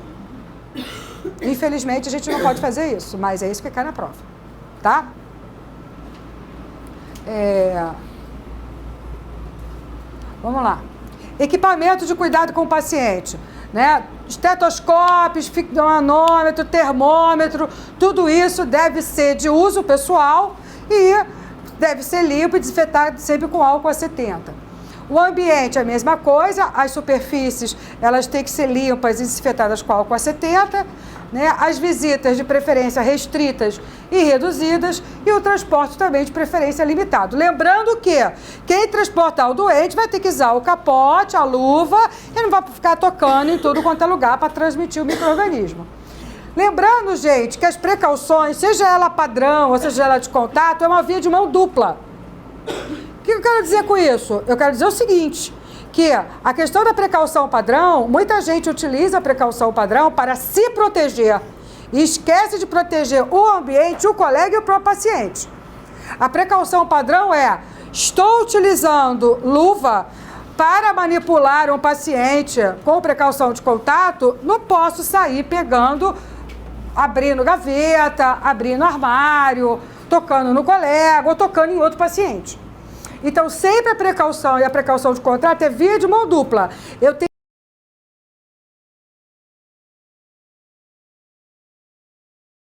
Infelizmente, a gente não pode fazer isso, mas é isso que cai na prova. Tá? Vamos lá. Equipamento de cuidado com o paciente, né? Estetoscópios, manômetro, termômetro, tudo isso deve ser de uso pessoal e deve ser limpo e desinfetado sempre com álcool a 70. O ambiente é a mesma coisa, as superfícies elas têm que ser limpas e desinfetadas com álcool a 70, né? As visitas de preferência restritas e reduzidas e o transporte também de preferência limitado. Lembrando que quem transportar o doente vai ter que usar o capote, a luva e não vai ficar tocando em tudo quanto é lugar para transmitir o micro-organismo. Lembrando, gente, que as precauções, seja ela padrão ou seja ela de contato, é uma via de mão dupla. O que eu quero dizer com isso? Eu quero dizer o seguinte, que a questão da precaução padrão, muita gente utiliza a precaução padrão para se proteger e esquece de proteger o ambiente, o colega e o próprio paciente. A precaução padrão é, estou utilizando luva para manipular um paciente com precaução de contato, não posso sair pegando, abrindo gaveta, abrindo armário, tocando no colega ou tocando em outro paciente. Então, sempre a precaução e a precaução de contato é via de mão dupla. Eu tenho